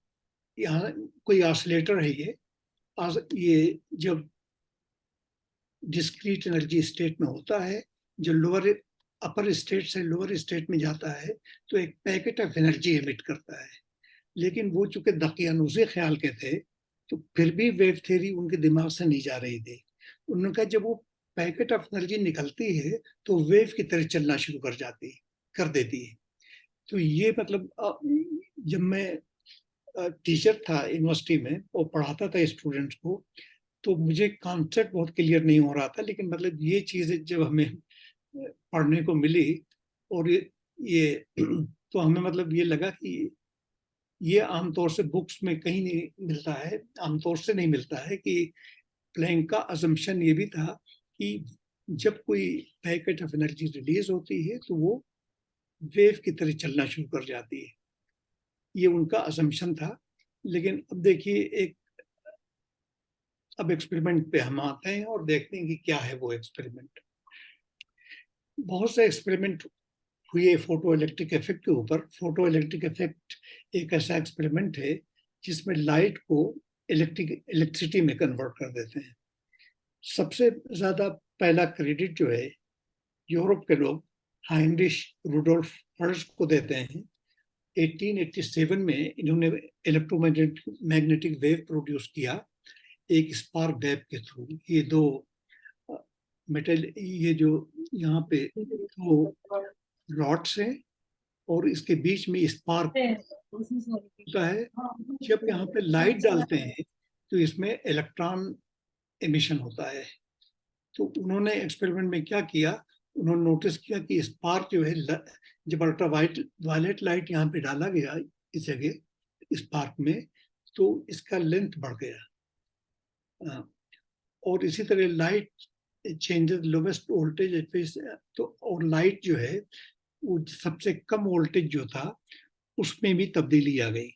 यहाँ कोई ऑसिलेटर है, ये जब डिस्क्रीट एनर्जी स्टेट में होता है, जो लोअर अपर स्टेट से लोअर स्टेट में जाता है तो एक पैकेट ऑफ एनर्जी एमिट करता है। लेकिन वो चूंकि दकियानूसी ख्याल के थे तो फिर भी वेव थ्योरी उनके दिमाग से नहीं जा रही थी। उन्होंने कहा जब वो पैकेट ऑफ एनर्जी निकलती है तो वेव की तरह चलना शुरू कर देती है। तो ये मतलब जब मैं टीचर था यूनिवर्सिटी में और पढ़ाता था स्टूडेंट्स को, तो मुझे कॉन्सेप्ट बहुत क्लियर नहीं हो रहा था, लेकिन मतलब ये चीज़ें जब हमें पढ़ने को मिली और ये तो हमें मतलब ये लगा कि ये आमतौर से बुक्स में कहीं नहीं मिलता है, आमतौर से नहीं मिलता है कि प्लैंक का अजम्पशन ये भी था कि जब कोई पैकेट ऑफ एनर्जी रिलीज होती है तो वो वेव की तरह चलना शुरू कर जाती है। ये उनका अजम्पशन था। लेकिन अब देखिए अब एक्सपेरिमेंट पे हम आते हैं और देखते हैं कि क्या है वो एक्सपेरिमेंट। बहुत से एक्सपेरिमेंट हुए फोटो इलेक्ट्रिक इफेक्ट के ऊपर। फोटो इलेक्ट्रिक इफेक्ट एक ऐसा एक्सपेरिमेंट है जिसमें लाइट को इलेक्ट्रिसिटी में कन्वर्ट कर देते हैं। सबसे ज्यादा पहला क्रेडिट जो है यूरोप के लोग हाइनरिश रुडोल्फ हर्ट्ज को देते हैं। 1887 में इन्होंने इलेक्ट्रोमैग्नेटिक वेव प्रोड्यूस किया एक स्पार्क गैप के थ्रू। ये दो मेटल, ये जो यहाँ पे दो रॉड्स हैं और इसके बीच में स्पार्क होता है। जब यहाँ पे लाइट डालते हैं तो इसमें इलेक्ट्रॉन एमिशन होता है। तो उन्होंने एक्सपेरिमेंट में क्या किया, उन्होंने नोटिस किया कि स्पार्क जो है, जब अल्ट्रा वायलेट लाइट यहाँ पे डाला गया इस जगह स्पार्क में, तो इसका लेंथ बढ़ गया। और इसी तरह लाइट चेंजेस लोवेस्ट वोल्टेज, तो और लाइट जो है वो सबसे कम वोल्टेज जो था उसमें भी तब्दीली आ गई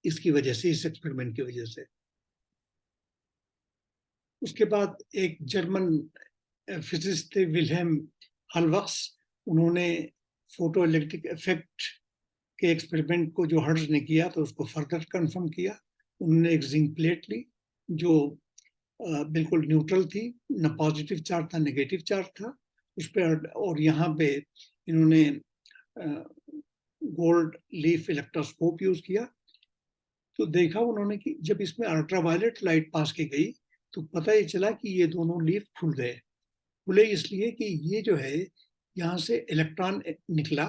इसकी वजह से, इस एक्सपेरिमेंट की वजह से। उसके बाद एक जर्मन फिजिसिस्ट थे विल्हेम हलवक्स, उन्होंने फोटो इलेक्ट्रिक इफेक्ट के एक्सपेरिमेंट को जो हर्ट्ज ने किया तो उसको फर्दर कंफर्म किया। उन्होंने एक जिंक प्लेट ली जो बिल्कुल न्यूट्रल थी, न पॉजिटिव चार्ज था नेगेटिव चार्ज था उस पर, और यहाँ पे इन्होंने गोल्ड लीफ इलेक्ट्रोस्कोप यूज किया। तो देखा उन्होंने कि जब इसमें अल्ट्रावायलेट लाइट पास की गई तो पता ही चला कि ये दोनों लीफ खुल गए। खुले इसलिए कि ये जो है यहाँ से इलेक्ट्रॉन निकला,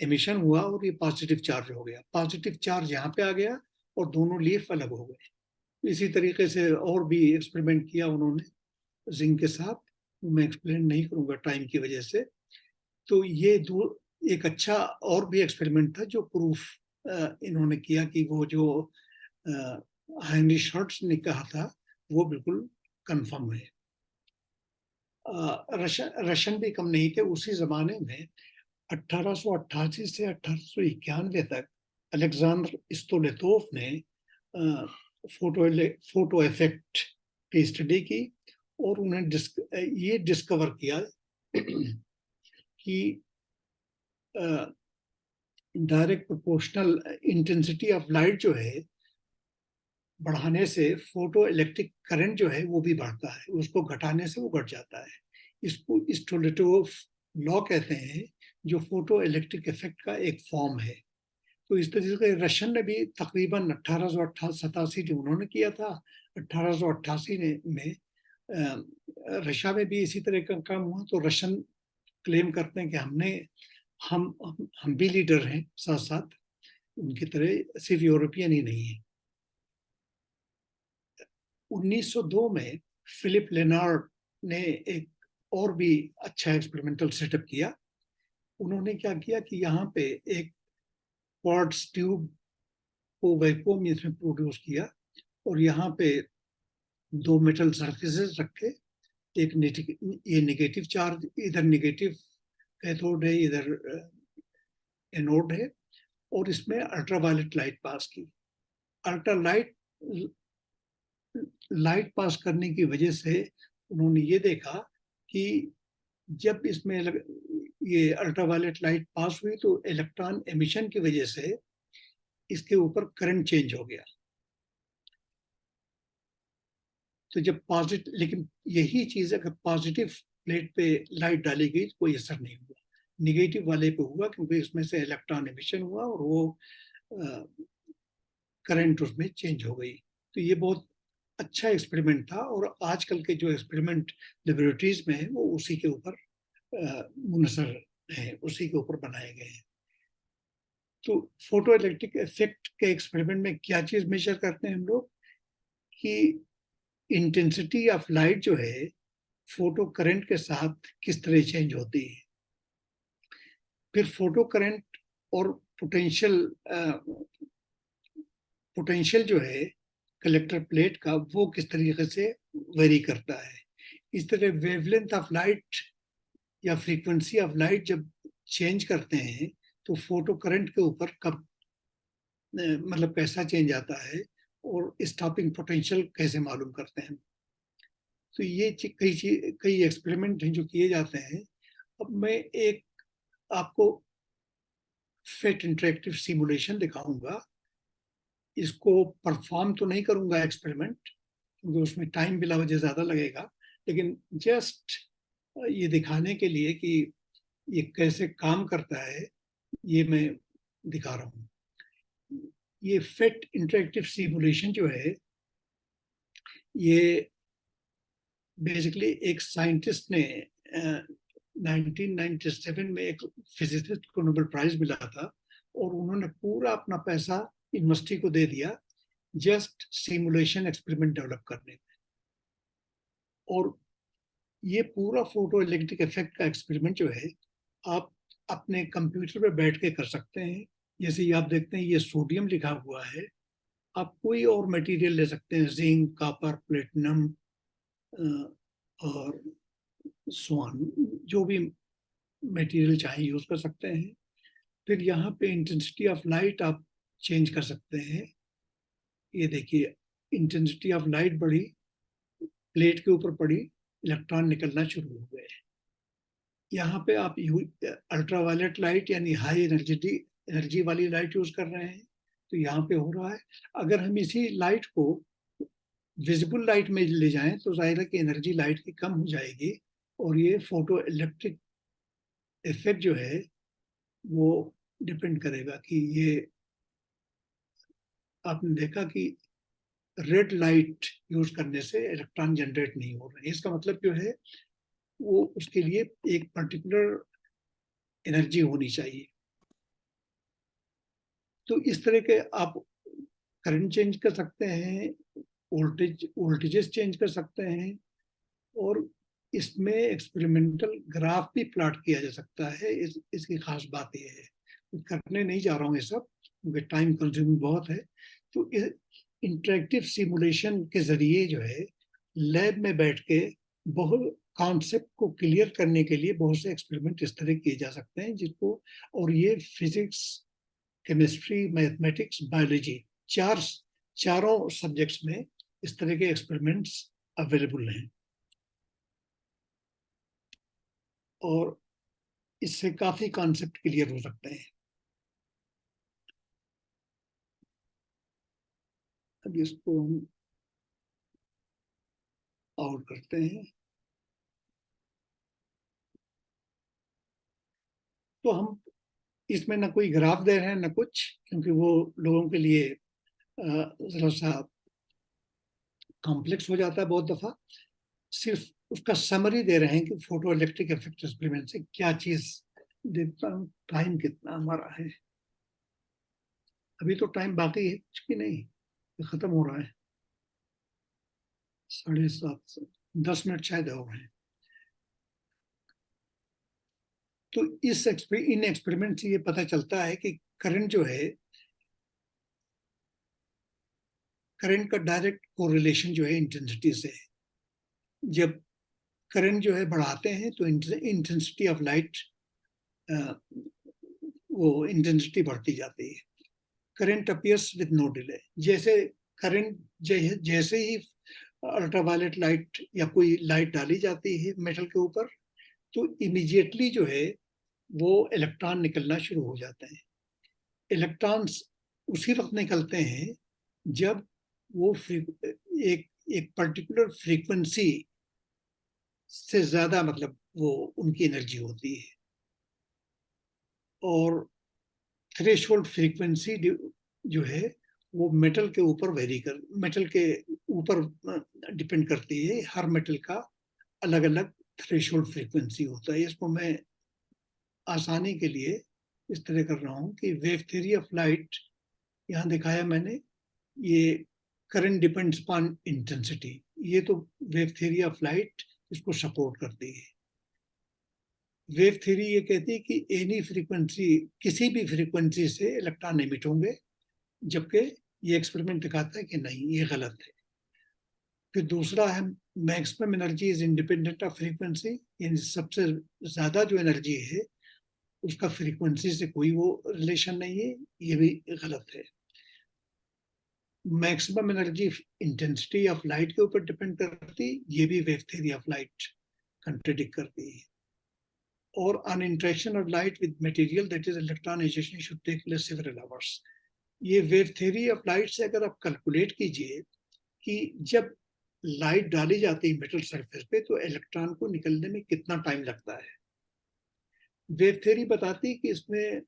एमिशन हुआ और ये पॉजिटिव चार्ज हो गया। पॉजिटिव चार्ज यहाँ पे आ गया और दोनों लीफ अलग हो गए। इसी तरीके से और भी एक्सपेरिमेंट किया उन्होंने जिंक के साथ, मैं एक्सप्लेन नहीं करूँगा टाइम की वजह से। तो ये एक अच्छा और भी एक्सपेरिमेंट था जो प्रूफ इन्होंने किया कि वो जो हाइनरिश हर्ट्ज ने कहा था वो बिल्कुल कंफर्म है। रशियन भी कम नहीं थे उसी जमाने में। 1888 से 1891 तक अलेक्जेंडर स्टोलेतोव ने फोटो इफेक्ट की स्टडी की और उन्हें ये डिस्कवर किया कि direct proportional intensity of light जो है बढ़ाने से फोटो इलेक्ट्रिक करंट जो है वो भी बढ़ता है, उसको घटाने से वो घट जाता है। इसको स्टोलेटोव लॉ कहते हैं, जो फोटो इलेक्ट्रिक इफेक्ट का एक फॉर्म है। तो इस तरीके से रशियन ने भी तकरीबन 1887 में उन्होंने किया था। 1888 में रशिया में भी इसी तरह का काम हुआ। तो रशियन क्लेम करते हैं कि हम भी लीडर हैं, साथ साथ उनकी तरह सिर्फ यूरोपियन ही नहीं है। 1902 में फिलिप लेनार्ड ने एक और भी अच्छा एक्सपेरिमेंटल सेटअप किया। उन्होंने क्या किया कि यहाँ पे एक क्वार्ट्ज ट्यूब को वैक्यूम इसमें प्रोड्यूस किया और यहाँ पे दो मेटल सरफेसेस रखे। एक ये नेगेटिव चार्ज, इधर नेगेटिव कैथोड है, इधर एनोड है, और इसमें अल्ट्रावायलेट लाइट पास की। लाइट पास करने की वजह से उन्होंने ये देखा कि जब इसमें ये अल्ट्रावायलेट लाइट पास हुई तो इलेक्ट्रॉन एमिशन की वजह से इसके ऊपर करंट चेंज हो गया। तो जब पॉजिटिव, लेकिन यही चीज अगर पॉजिटिव प्लेट पे लाइट डाली गई तो कोई असर नहीं हुआ, निगेटिव वाले पे हुआ, क्योंकि इसमें से इलेक्ट्रॉन एमिशन हुआ और वो करंट उसमें चेंज हो गई। तो ये बहुत अच्छा एक्सपेरिमेंट था और आजकल के जो एक्सपेरिमेंट लेबोरेटरीज में है वो उसी के ऊपर मुनसर है, उसी के ऊपर बनाए गए हैं। तो फोटो इलेक्ट्रिक इफेक्ट के एक्सपेरिमेंट में क्या चीज मेजर करते हैं हम लोग कि इंटेंसिटी ऑफ लाइट जो है फोटो करंट के साथ किस तरह चेंज होती है। फिर फोटो करंट और पोटेंशियल जो है कलेक्टर प्लेट का वो किस तरीके से वेरी करता है। इस तरह वेवलेंथ ऑफ लाइट या फ्रीक्वेंसी ऑफ लाइट जब चेंज करते हैं तो फोटो करंट के ऊपर कब मतलब कैसा चेंज आता है और स्टॉपिंग पोटेंशियल कैसे मालूम करते हैं। तो ये कई एक्सपेरिमेंट हैं जो किए जाते हैं। अब मैं एक आपको फेट इंटरेक्टिव सिमुलेशन दिखाऊंगा। इसको परफॉर्म तो नहीं करूंगा एक्सपेरिमेंट, क्योंकि उसमें टाइम बिला वजह ज्यादा लगेगा, लेकिन जस्ट ये दिखाने के लिए कि ये कैसे काम करता है ये मैं दिखा रहा हूँ। ये फेट इंटरेक्टिव सिमुलेशन जो है ये बेसिकली एक साइंटिस्ट ने 1997 में एक फिजिसिस्ट को नोबेल प्राइज मिला था और उन्होंने पूरा अपना पैसा यूनिवर्सिटी को दे दिया जस्ट सिमुलेशन एक्सपेरिमेंट डेवलप करने में। और ये पूरा फोटो इलेक्ट्रिक इफेक्ट का एक्सपेरिमेंट जो है आप अपने कंप्यूटर पे बैठ के कर सकते हैं। जैसे ये आप देखते हैं ये सोडियम लिखा हुआ है, आप कोई और मटेरियल ले सकते हैं, जिंक, कॉपर, प्लेटिनम और स्वान, जो भी मटेरियल चाहिए यूज कर सकते हैं। फिर यहाँ पे इंटेंसिटी ऑफ लाइट आप चेंज कर सकते हैं। ये देखिए इंटेंसिटी ऑफ लाइट बढ़ी, प्लेट के ऊपर पड़ी, इलेक्ट्रॉन निकलना शुरू हो गए। यहाँ पे आप अल्ट्रावायलेट लाइट यानी हाई एनर्जी वाली लाइट यूज कर रहे हैं तो यहाँ पे हो रहा है। अगर हम इसी लाइट को विजिबल लाइट में ले जाएं तो जाहिर है कि एनर्जी लाइट की कम हो जाएगी और ये फोटो इलेक्ट्रिक इफेक्ट जो है वो डिपेंड करेगा कि ये आपने देखा कि रेड लाइट यूज करने से इलेक्ट्रॉन जनरेट नहीं हो रहे। इसका मतलब जो है वो उसके लिए एक पर्टिकुलर एनर्जी होनी चाहिए। तो इस तरह के आप करंट चेंज कर सकते हैं, वोल्टेजेस चेंज कर सकते हैं और इसमें एक्सपेरिमेंटल ग्राफ भी प्लॉट किया जा सकता है। इसकी खास बात यह है, करने नहीं जा रहा हूँ ये सब क्योंकि टाइम कंज्यूमिंग बहुत है। तो इंटरेक्टिव सिमुलेशन के जरिए जो है लैब में बैठ के बहुत कॉन्सेप्ट को क्लियर करने के लिए बहुत से एक्सपेरिमेंट इस तरह किए जा सकते हैं जिसको, और ये फिजिक्स, केमिस्ट्री, मैथमेटिक्स, बायोलॉजी चारों सब्जेक्ट्स में इस तरह के एक्सपेरिमेंट्स अवेलेबल हैं। और इससे काफी कॉन्सेप्ट क्लियर हो सकते हैं। अब इसको हम आउट करते हैं। तो हम इसमें ना कोई ग्राफ दे रहे हैं ना कुछ, क्योंकि वो लोगों के लिए जरा सा कॉम्प्लेक्स हो जाता है बहुत दफा। सिर्फ उसका समरी दे रहे हैं कि फोटो इलेक्ट्रिक इफेक्ट एक्सपेरिमेंट से क्या चीज देखता हूँ। टाइम कितना हमारा है? अभी तो टाइम बाकी है कुछ भी नहीं, खत्म हो रहा है। 7:30, 10 मिनट शायद हो रहे हैं। तो इन एक्सपेरिमेंट से ये पता चलता है कि करंट जो है, करंट का डायरेक्ट कोरिलेशन जो है इंटेंसिटी से है। जब करंट जो है बढ़ाते हैं तो इंटेंसिटी ऑफ लाइट, वो इंटेंसिटी बढ़ती जाती है। Current appears with no delay. जैसे करंट जैसे ही अल्ट्रावायलेट लाइट या कोई लाइट डाली जाती है मेटल के ऊपर, तो इमीडिएटली जो है वो इलेक्ट्रॉन निकलना शुरू हो जाते हैं। इलेक्ट्रॉन्स उसी वक्त निकलते हैं जब वो एक पर्टिकुलर फ्रीक्वेंसी से ज्यादा, मतलब वो उनकी एनर्जी होती है। और थ्रेशोल्ड फ्रीक्वेंसी जो है वो मेटल के ऊपर डिपेंड करती है। हर मेटल का अलग अलग थ्रेशोल्ड फ्रीक्वेंसी होता है। इसको मैं आसानी के लिए इस तरह कर रहा हूँ कि वेव थ्योरी ऑफ लाइट यहाँ दिखाया मैंने। ये करंट डिपेंड्स अपॉन इंटेंसिटी, ये तो वेव थ्योरी ऑफ लाइट इसको सपोर्ट करती है। वेव थ्योरी ये कहती है कि एनी फ्रीक्वेंसी, किसी भी फ्रीक्वेंसी से इलेक्ट्रॉन एमिट होंगे, जबकि ये एक्सपेरिमेंट दिखाता है कि नहीं, ये गलत है। फिर दूसरा है maximum energy is independent of frequency, यानी सबसे ज्यादा जो एनर्जी है उसका फ्रीक्वेंसी से कोई वो रिलेशन नहीं है, ये भी गलत है। Maximum energy intensity of light के ऊपर डिपेंड करती, ये भी wave theory of light contradict करती है। और an interaction of light with material, that is electronization, should take place several hours. ये वेव थ्योरी ऑफ लाइट से अगर आप कैलकुलेट कीजिए कि जब लाइट डाली जाती है मेटल सरफेस पे तो इलेक्ट्रॉन को निकलने में कितना टाइम लगता है। वेव थ्योरी बताती है कि इसमें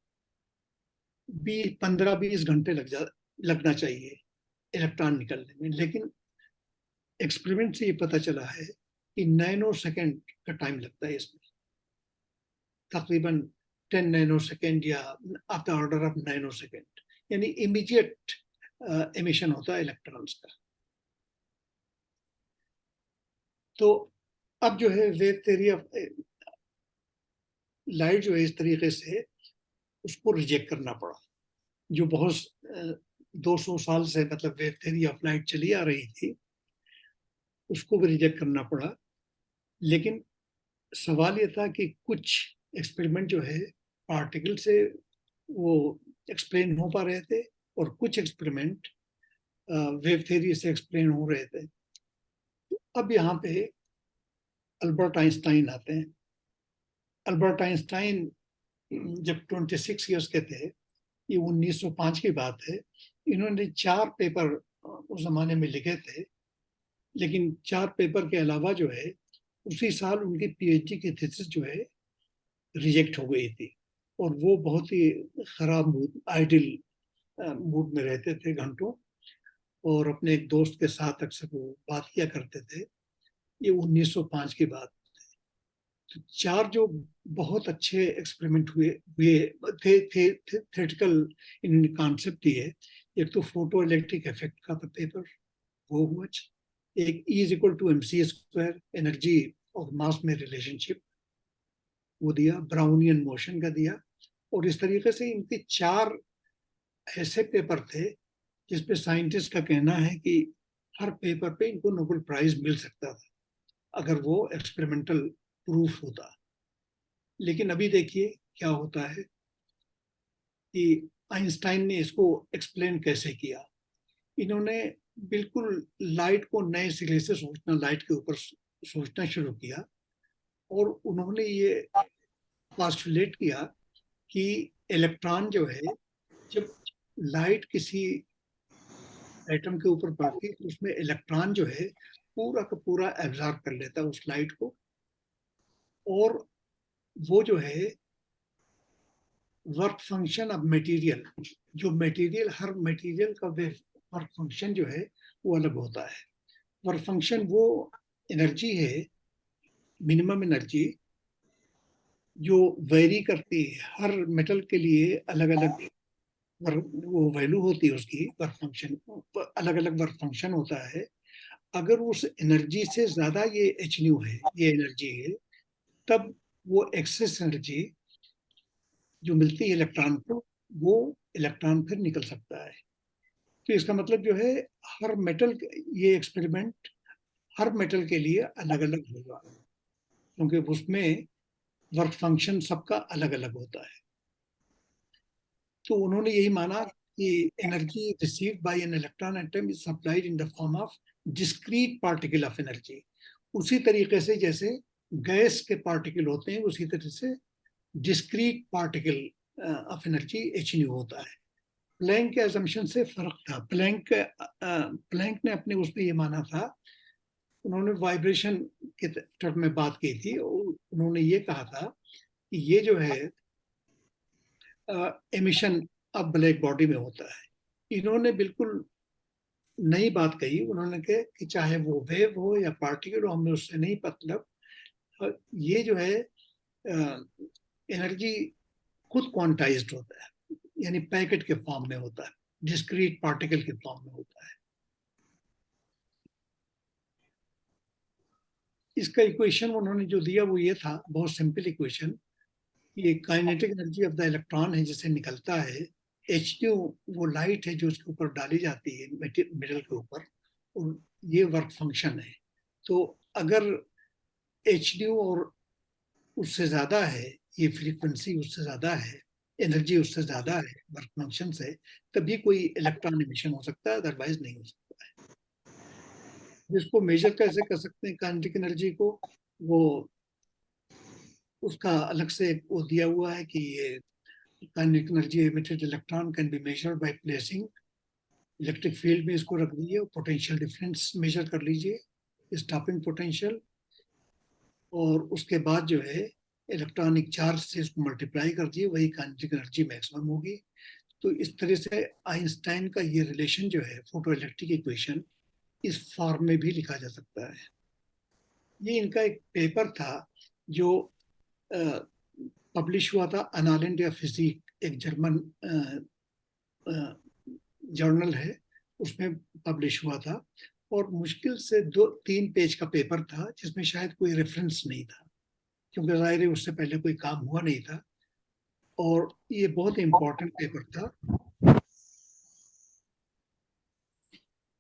15-20 घंटे लगना चाहिए इलेक्ट्रॉन निकलने में, लेकिन एक्सपेरिमेंट से ये पता चला है कि नैनो सेकेंड का टाइम लगता है इसमें, तकरीबन 10 नैनो सेकेंड या of the order of nano second, यानी इमीडिएट एमिशन होता है इलेक्ट्रॉन्स का। तो अब जो है वेव थ्योरी ऑफ लाइट जो है इस तरीके से उसको रिजेक्ट करना पड़ा, जो बहुत 200 साल से मतलब वेव थ्योरी ऑफ लाइट चली आ रही थी, उसको भी रिजेक्ट करना पड़ा। लेकिन सवाल ये था कि कुछ एक्सपेरिमेंट जो है पार्टिकल से वो एक्सप्लेन हो पा रहे थे और कुछ एक्सपेरिमेंट वेव थ्योरी से एक्सप्लेन हो रहे थे। तो अब यहाँ पे अल्बर्ट आइंस्टाइन आते हैं। अल्बर्ट आइंस्टाइन जब 26 ईयर्स के थे, ये 1905 की बात है, इन्होंने 4 पेपर उस जमाने में लिखे थे। लेकिन 4 पेपर के अलावा जो है उसी साल उनकी पीएचडी की थीसिस जो है रिजेक्ट हो गई थी। और वो बहुत ही खराब मूड, आइडियल मूड में रहते थे घंटों, और अपने एक दोस्त के साथ अक्सर वो बात किया करते थे। ये 1905 की बात। तो 4 जो बहुत अच्छे एक्सपेरिमेंट हुए थे थ्योरेटिकल इन कॉन्सेप्ट दिए। एक तो फोटो इलेक्ट्रिक इफेक्ट का पेपर, वो हुआ। एक E = mc², एनर्जी और मास में रिलेशनशिप, वो दिया। ब्राउनियन मोशन का दिया। और इस तरीके से इनके 4 ऐसे पेपर थे जिसपे साइंटिस्ट का कहना है कि हर पेपर पे इनको नोबेल प्राइज मिल सकता था अगर वो एक्सपेरिमेंटल प्रूफ होता। लेकिन अभी देखिए क्या होता है कि आइंस्टाइन ने इसको एक्सप्लेन कैसे किया। इन्होंने बिल्कुल लाइट को नए सिरे से सोचना, लाइट के ऊपर सोचना शुरू किया। और उन्होंने ये पोस्टुलेट किया कि इलेक्ट्रॉन जो है, जब लाइट किसी एटम के ऊपर पड़ती है तो उसमें इलेक्ट्रॉन जो है पूरा का पूरा एब्जॉर्ब कर लेता है उस लाइट को, और वो जो है वर्क फंक्शन ऑफ मटेरियल, जो मटेरियल, हर मटेरियल का वर्क फंक्शन जो है वो अलग होता है। वर्क फंक्शन वो एनर्जी है, मिनिमम एनर्जी, जो वेरी करती है, हर मेटल के लिए अलग अलग वो वैल्यू होती है उसकी, वर्क फंक्शन अलग अलग वर्क फंक्शन होता है। अगर उस एनर्जी से ज्यादा ये एच न्यू है, ये एनर्जी है, तब वो एक्सेस एनर्जी जो मिलती है इलेक्ट्रॉन को, वो इलेक्ट्रॉन फिर निकल सकता है। तो इसका मतलब जो है हर मेटल, ये एक्सपेरिमेंट हर मेटल के लिए अलग अलग होगा, क्योंकि उसमें वर्क फंक्शन सबका अलग अलग होता है। तो उन्होंने यही माना कि energy received by an electron atom is supplied in the form of discrete particle of energy. उसी तरीके से जैसे गैस के पार्टिकल होते हैं, उसी तरह से discrete particle of energy H new होता है। प्लैंक के असम्पशन से फर्क था। प्लैंक ने अपने उसमें ये माना था, उन्होंने वाइब्रेशन के टर्म में बात की थी, और उन्होंने ये कहा था कि ये जो है एमिशन अब ब्लैक बॉडी में होता है। इन्होंने बिल्कुल नई बात कही, उन्होंने कहा कि चाहे वो वेव हो या पार्टिकल हो, हमें उससे नहीं मतलब, ये जो है एनर्जी खुद क्वांटाइज्ड होता है, यानी पैकेट के फॉर्म में होता है, डिस्क्रीट पार्टिकल के फॉर्म में होता है। इसका इक्वेशन उन्होंने जो दिया वो ये था, बहुत सिंपल इक्वेशन, ये kinetic energy of the electron है जिसे निकलता है, एच न्यू वो लाइट है जो उसके ऊपर डाली जाती है मेटल के ऊपर, और ये वर्क फंक्शन है। तो अगर एच न्यू और उससे ज्यादा है, ये फ्रीक्वेंसी उससे ज्यादा है, एनर्जी उससे ज्यादा है वर्क फंक्शन से, तभी कोई इलेक्ट्रॉन एमिशन हो सकता है, अदरवाइज नहीं हो सकता है। जिसको मेजर कैसे कर सकते हैं काइनेटिक एनर्जी को, वो उसका अलग से वो दिया हुआ है कि ये kinetic energy emitted electron can be measured by placing, electric field में इसको रख दीजिए, पोटेंशियल डिफरेंस मेजर कर लीजिए, स्टॉपिंग पोटेंशियल, और उसके बाद जो है इलेक्ट्रॉनिक चार्ज से इसको मल्टीप्लाई कर दिए, वही काइनेटिक एनर्जी मैक्सिमम होगी। तो इस तरह से आइंस्टाइन का ये रिलेशन जो है, फोटो इलेक्ट्रिक इक्वेशन, इस फॉर्म में भी लिखा जा सकता है। ये इनका एक पेपर था जो पब्लिश हुआ था, अनालिंड या फिजिक, एक जर्मन जर्नल है, उसमें पब्लिश हुआ था, और मुश्किल से 2-3 पेज का पेपर था, जिसमें शायद कोई रेफरेंस नहीं था, क्योंकि जाहिर है उससे पहले कोई काम हुआ नहीं था, और ये बहुत इंपॉर्टेंट पेपर था।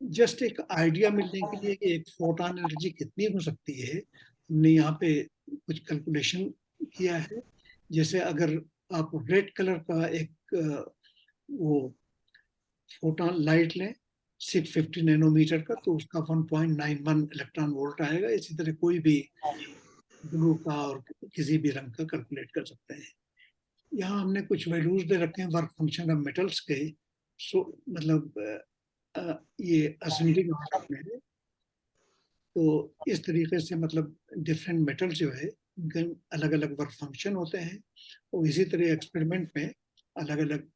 जस्ट एक आइडिया मिलने के लिए कि एक फोटॉन एनर्जी कितनी हो सकती है, हमने यहाँ पे कुछ कैलकुलेशन किया है। जैसे अगर आप रेड कलर का एक वो फोटॉन लाइट लें 650 नैनोमीटर का, तो उसका 1.91 इलेक्ट्रॉन वोल्ट आएगा। इसी तरह कोई भी ब्लू का और किसी भी रंग का कैलकुलेट कर सकते हैं। यहाँ हमने कुछ वैल्यूज दे रखे हैं वर्क फंक्शन ऑफ मेटल्स के, मतलब ये असेंडिंग ऑर्डर में है। तो इस तरीके से मतलब डिफरेंट मेटल्स जो है उनके अलग अलग वर्क फंक्शन होते हैं, और इसी तरह एक्सपेरिमेंट में अलग अलग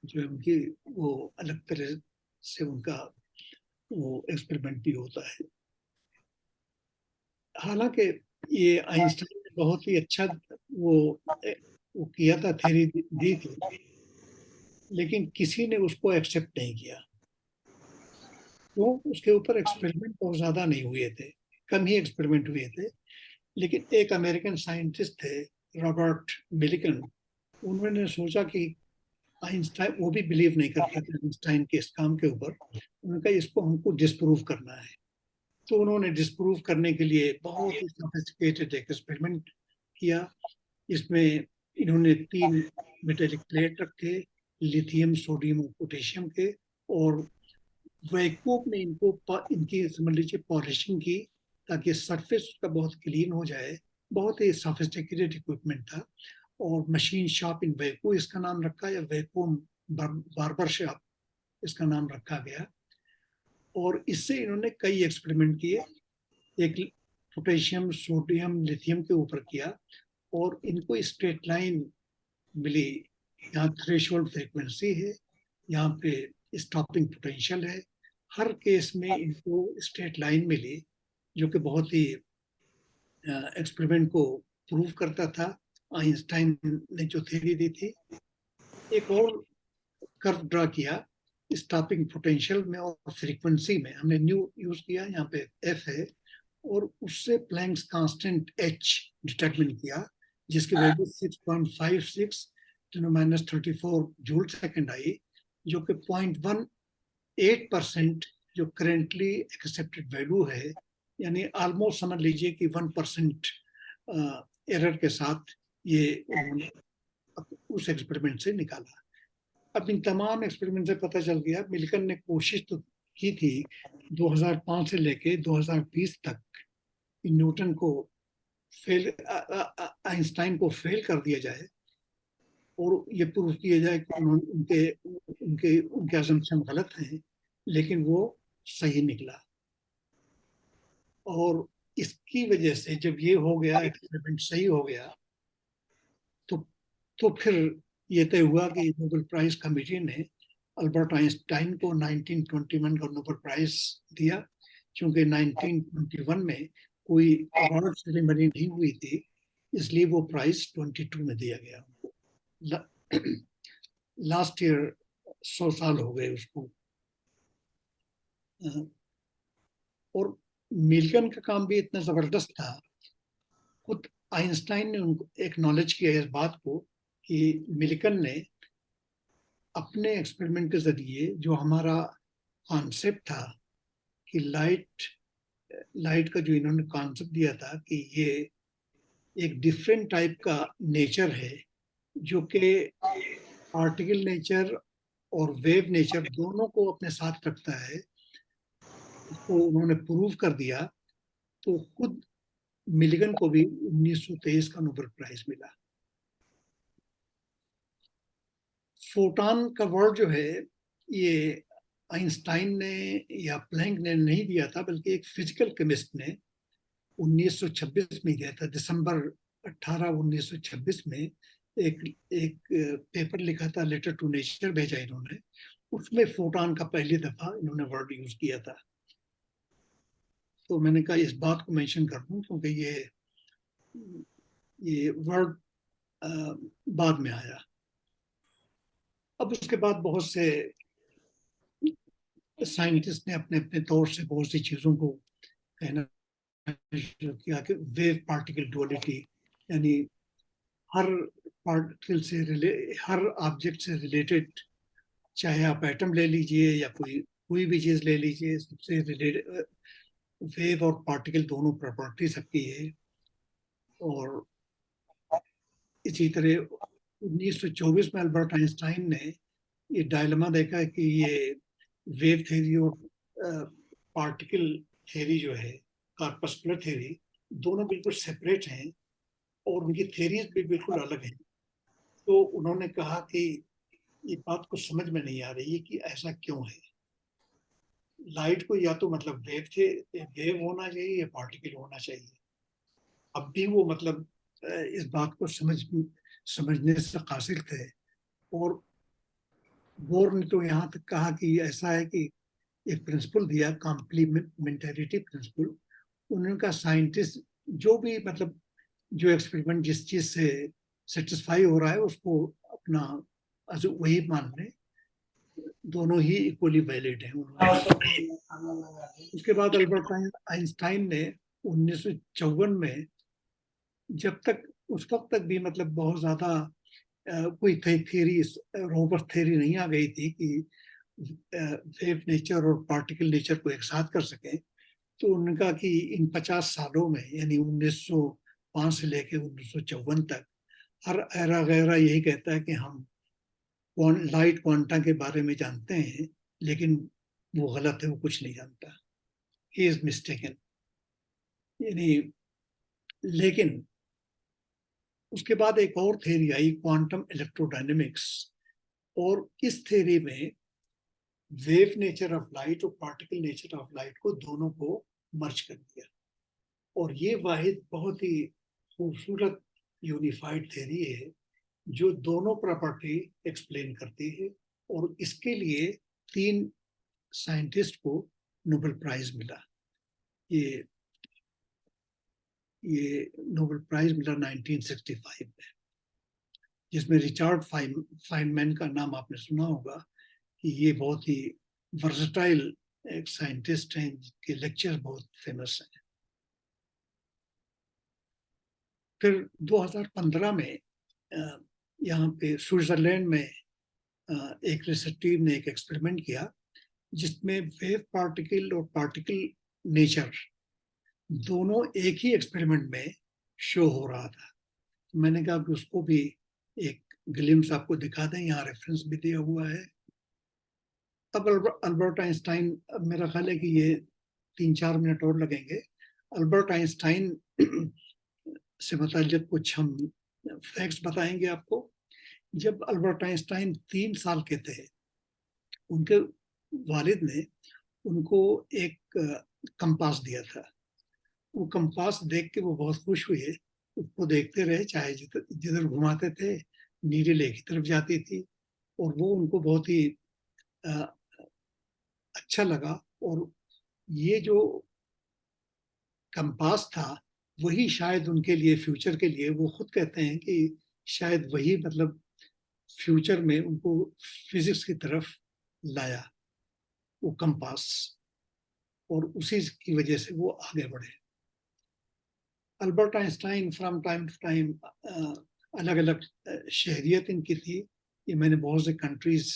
जो है उनकी वो अलग तरह से उनका वो एक्सपेरिमेंट भी होता है। हालांकि ये आइंस्टाइन ने बहुत ही अच्छा वो किया था, थ्योरी दी थी, लेकिन किसी ने उसको एक्सेप्ट नहीं किया। तो उसके ऊपर एक्सपेरिमेंट बहुत ज्यादा नहीं हुए थे, कम ही एक्सपेरिमेंट हुए थे। लेकिन एक अमेरिकन साइंटिस्ट थे, रॉबर्ट मिलिकन, उन्होंने सोचा कि आइंस्टाइन, वो भी बिलीव नहीं करते थे आइंस्टाइन के इस काम के ऊपर, उन्होंने कहा इसको हमको डिस्प्रूव करना है। तो उन्होंने डिस्प्रूव करने के लिए बहुत ही सोफिस्टिकेटेड एक एक्सपेरिमेंट किया। इसमें इन्होंने 3 मेटेलिक प्लेट रखे, लिथियम, सोडियम और पोटेशियम के, और वैक्यूम में इनको इनकी समझ लीजिए पॉलिशिंग की, ताकि सरफेस उसका बहुत क्लीन हो जाए। बहुत ही सोफिस्टिकेटेड इक्विपमेंट था, और मशीन शॉप इन वैकू इसका नाम रखा, या वैकूम बार्बर शॉप इसका नाम रखा गया। और इससे इन्होंने कई एक्सपेरिमेंट किए, एक पोटेशियम, सोडियम, लिथियम के ऊपर किया, और इनको स्ट्रेट लाइन मिली। यहाँ थ्रेशोल्ड फ्रीक्वेंसी है, यहाँ पे स्टॉपिंग पोटेंशियल है, हर केस में इनको स्ट्रेट लाइन मिली, जो कि बहुत ही एक्सपेरिमेंट को प्रूव करता था। आइंस्टाइन ने जो थ्योरी दी थी। एक और कर्व ड्रा किया स्टॉपिंग पोटेंशियल में और फ्रीक्वेंसी में, हमने न्यू यूज किया, यहाँ पे एफ है, और उससे प्लैंक्स कांस्टेंट एच डिटरमिन किया, जिसकी वैल्यू 6.56 × 34 जूल सेकंड आई, जो कि 0.18% जो करेंटली एक्सेप्टेड वैल्यू है, यानी ऑलमोस्ट समझ लीजिए कि 1% एरर के साथ ये उन्होंने उस एक्सपेरिमेंट से निकाला। अब इन तमाम एक्सपेरिमेंट से पता चल गया, मिल्टन ने कोशिश तो की थी 2005 से लेके 2020 तक न्यूटन को फेल, आइंस्टाइन को फेल कर दिया जाए, और ये प्रूव किया जाए कि उनके उनके उनके असम्पशन गलत हैं, लेकिन वो सही निकला। और इसकी वजह से जब ये हो गया, एक्सपेरिमेंट सही हो गया, तो फिर ये तय हुआ कि नोबेल प्राइज कमेटी ने अल्बर्ट आइंस्टाइन को 1921 का नोबेल प्राइज दिया, क्योंकि 1921 में कोई अवार्ड सेरेमनी नहीं हुई थी, इसलिए वो प्राइज 22 में दिया गया उनको। लास्ट ईयर 100 साल हो गए उसको। और मिल्टन का काम भी इतना जबरदस्त था, खुद आइंस्टाइन ने उनको एक्नॉलेज किया इस बात को कि मिल्टन ने अपने एक्सपेरिमेंट के जरिए जो हमारा कॉन्सेप्ट था कि लाइट का जो इन्होंने कॉन्सेप्ट दिया था कि ये एक डिफरेंट टाइप का नेचर है, जो कि पार्टिकल नेचर और वेव नेचर दोनों को अपने साथ रखता है, इसको उन्होंने प्रूव कर दिया। तो खुद मिल्टन को भी 1923 का नोबेल प्राइज मिला। फोटॉन का वर्ड जो है, ये आइंस्टाइन ने या प्लैंक ने नहीं दिया था, बल्कि एक फिजिकल केमिस्ट ने 1926 में दिया था। दिसंबर 18 1926 में एक पेपर लिखा था, लेटर टू नेचर भेजा इन्होंने, उसमें फोटॉन का पहली दफा इन्होंने वर्ड यूज किया था। तो मैंने कहा इस बात को मेंशन कर दूं, क्योंकि ये वर्ड बाद में आया। अब उसके बाद बहुत से साइंटिस्ट ने अपने अपने तौर से बहुत सी चीजों को कहना शुरू किया कि वेव पार्टिकल डुअलिटी, यानी हर पार्टिकल से हर ऑब्जेक्ट से रिलेटेड, चाहे आप एटम ले लीजिए या कोई भी चीज ले लीजिए, सबसे रिलेटेड वेव और पार्टिकल दोनों प्रॉपर्टी सबकी है। और इसी तरह 1924 में अल्बर्ट आइंस्टाइन ने ये डायलेमा देखा कि ये वेव थ्योरी और पार्टिकल थ्योरी जो है, कॉर्पस्कुलर थ्योरी, दोनों बिल्कुल सेपरेट हैं और उनकी थ्योरीज भी बिल्कुल अलग हैं। तो उन्होंने कहा कि ये बात को समझ में नहीं आ रही है कि ऐसा क्यों है। लाइट को या तो मतलब वेव होना चाहिए या पार्टिकल होना चाहिए। अब भी वो मतलब इस बात को समझने से कासिल थे। और बोर ने तो यहाँ तक कहा कि ऐसा है कि एक प्रिंसिपल दिया, कॉम्प्लीमेंटरिटी प्रिंसिपल। उन्होंने कहा साइंटिस्ट जो भी मतलब जो एक्सपेरिमेंट जिस चीज से सेटिस्फाई हो रहा है उसको अपना वही मान लें, दोनों ही इक्वली वैलिड हैं। उसके बाद अल्बर्ट आइंस्टाइन ने 1954 में, जब तक उस वक्त तक भी मतलब बहुत ज्यादा कोई थ्योरी, रोबस्ट थ्योरी नहीं आ गई थी कि वेव नेचर और पार्टिकल नेचर को एक साथ कर सकें। तो उन्होंने कहा कि इन 50 सालों में, यानी 1905 से लेकर 1954 तक, हर एरा गैरा यही कहता है कि हम लाइट क्वांटा के बारे में जानते हैं, लेकिन वो गलत है, वो कुछ नहीं जानता। He is mistaken. यानी लेकिन उसके बाद एक और थ्योरी आई, क्वांटम इलेक्ट्रोडायनेमिक्स, और इस थ्योरी में वेव नेचर ऑफ लाइट और पार्टिकल नेचर ऑफ लाइट को दोनों को मर्ज कर दिया, और ये वाहिद बहुत ही खूबसूरत यूनिफाइड थ्योरी है जो दोनों प्रॉपर्टी एक्सप्लेन करती है, और इसके लिए 3 साइंटिस्ट को नोबेल प्राइज मिला। ये नोबेल प्राइज मिला 1965 में, जिसमें रिचर्ड फाइनमैन का नाम आपने सुना होगा कि ये बहुत ही वर्सटाइल एक साइंटिस्ट हैं जिनके लेक्चर बहुत फेमस हैं। फिर 2015 में यहाँ पे स्विट्जरलैंड में एक रिसर्च टीम ने एक एक्सपेरिमेंट किया जिसमें वेव पार्टिकल और पार्टिकल नेचर दोनों एक ही एक्सपेरिमेंट में शो हो रहा था। मैंने कहा कि उसको भी एक ग्लिम्स आपको दिखा दें, यहाँ रेफरेंस भी दिया हुआ है। अब अल्बर्ट आइंस्टाइन, मेरा ख्याल है कि ये 3-4 मिनट और लगेंगे। अल्बर्ट आइंस्टाइन से मुताल्लिक़ कुछ हम फैक्ट्स बताएंगे आपको। जब अल्बर्ट आइंस्टाइन 3 साल के थे, उनके वालिद ने उनको एक कंपास दिया था। वो कंपास देख के वो बहुत खुश हुए, उसको देखते रहे, चाहे जिधर घुमाते थे नीडल एक ही तरफ जाती थी, और वो उनको बहुत ही अच्छा लगा। और ये जो कंपास था वही शायद उनके लिए, फ्यूचर के लिए, वो खुद कहते हैं कि शायद वही मतलब फ्यूचर में उनको फिजिक्स की तरफ लाया, वो कंपास, और उसी की वजह से वो आगे बढ़े। Albert Einstein from time to time अलग अलग शहरियत इनकी थी। ये मैंने बहुत से कंट्रीज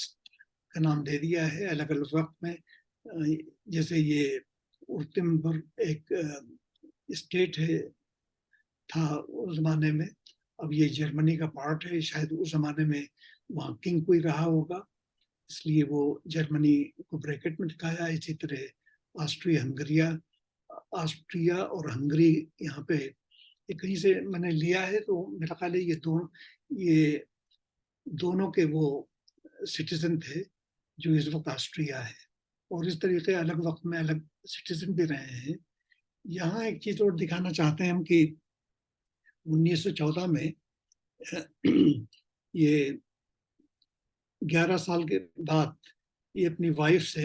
का नाम दे दिया है अलग अलग वक्त में। जैसे ये उर्तिम्बुर एक स्टेट है, था उस जमाने में, अब ये जर्मनी का पार्ट है। शायद उस जमाने में वहाँ किंग कोई रहा होगा, इसलिए वो जर्मनी को ब्रैकेट में दिखाया। इसी तरह ऑस्ट्रिया और हंगरी यहाँ पे कहीं से मैंने लिया है, तो मेरा ख्याल है ये दोनों के वो सिटीजन थे जो इस वक्त ऑस्ट्रिया है, और इस तरीके अलग वक्त में अलग सिटीजन भी रहे हैं। यहाँ एक चीज और दिखाना चाहते हैं हम कि 1914 में ये 11 साल के बाद ये अपनी वाइफ से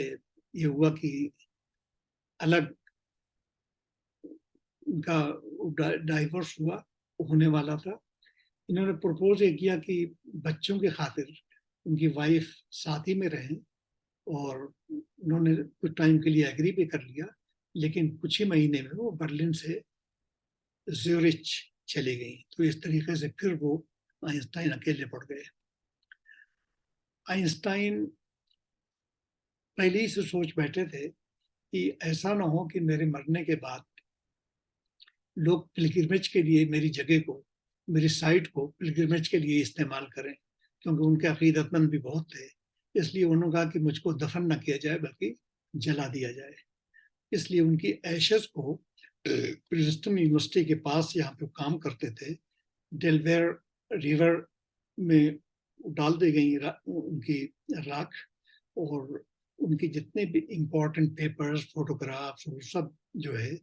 ये हुआ कि अलग का डाइवोर्स होने वाला था। इन्होंने प्रपोज ये किया कि बच्चों के खातिर उनकी वाइफ साथ ही में रहें, और उन्होंने कुछ टाइम के लिए एग्री भी कर लिया, लेकिन कुछ ही महीने में वो बर्लिन से ज्यूरिच चली गई। तो इस तरीके से फिर वो आइंस्टाइन अकेले पड़ गए। आइंस्टाइन पहले ही से सोच बैठे थे कि ऐसा ना हो कि मेरे मरने के बाद लोग पिलग्रिमेज के लिए मेरी जगह को, मेरी साइट को पिलग्रिमेज के लिए इस्तेमाल करें, क्योंकि उनके अकीदतमंद भी बहुत थे। इसलिए उन्होंने कहा कि मुझको दफन न किया जाए बल्कि जला दिया जाए। इसलिए उनकी एशेस को प्रिंसटन यूनिवर्सिटी के पास, यहाँ पे काम करते थे, डेलवेयर रिवर में डाल दी गई उनकी राख, और उनकी जितने भी इम्पोर्टेंट पेपर्स, फोटोग्राफ्स, वो सब जो है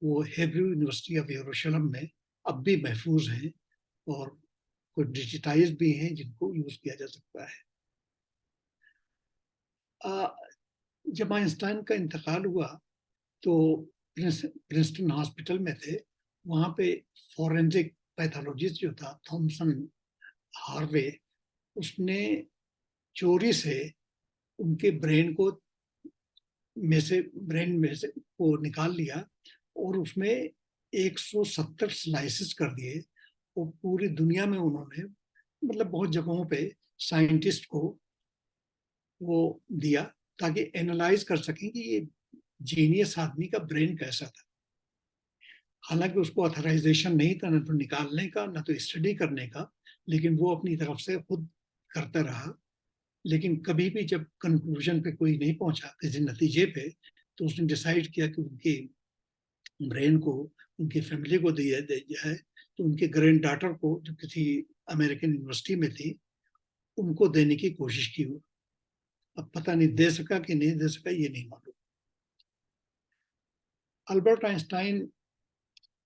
वो हेब्रू यूनिवर्सिटी ऑफ यरूशलेम में अब भी महफूज हैं, और कुछ डिजिटाइज भी हैं जिनको यूज किया जा सकता है। जब आइंस्टाइन का इंतकाल हुआ तो प्रिंसटन हॉस्पिटल में थे, वहाँ पे फॉरेंसिक पैथोलॉजिस्ट जो था थॉमसन हार्वे, उसने चोरी से उनके ब्रेन में से को निकाल लिया, और उसमें 170 स्लाइसेस कर दिए, और पूरी दुनिया में उन्होंने मतलब बहुत जगहों पे साइंटिस्ट को वो दिया ताकि एनालाइज कर सकें कि ये जीनियस आदमी का ब्रेन कैसा था। हालांकि उसको ऑथराइजेशन नहीं था, न तो निकालने का न तो स्टडी करने का, लेकिन वो अपनी तरफ से खुद करता रहा। लेकिन कभी भी जब कंक्लूजन पे कोई नहीं पहुंचा किसी नतीजे पे, तो उसने डिसाइड किया कि उनकी ब्रेन को उनकी फैमिली को दिया जाए, तो उनके ग्रैंड डॉटर को जो किसी अमेरिकन यूनिवर्सिटी में थी उनको देने की कोशिश की। अब पता नहीं दे सका कि नहीं दे सका, ये नहीं मालूम। अल्बर्ट आइंस्टाइन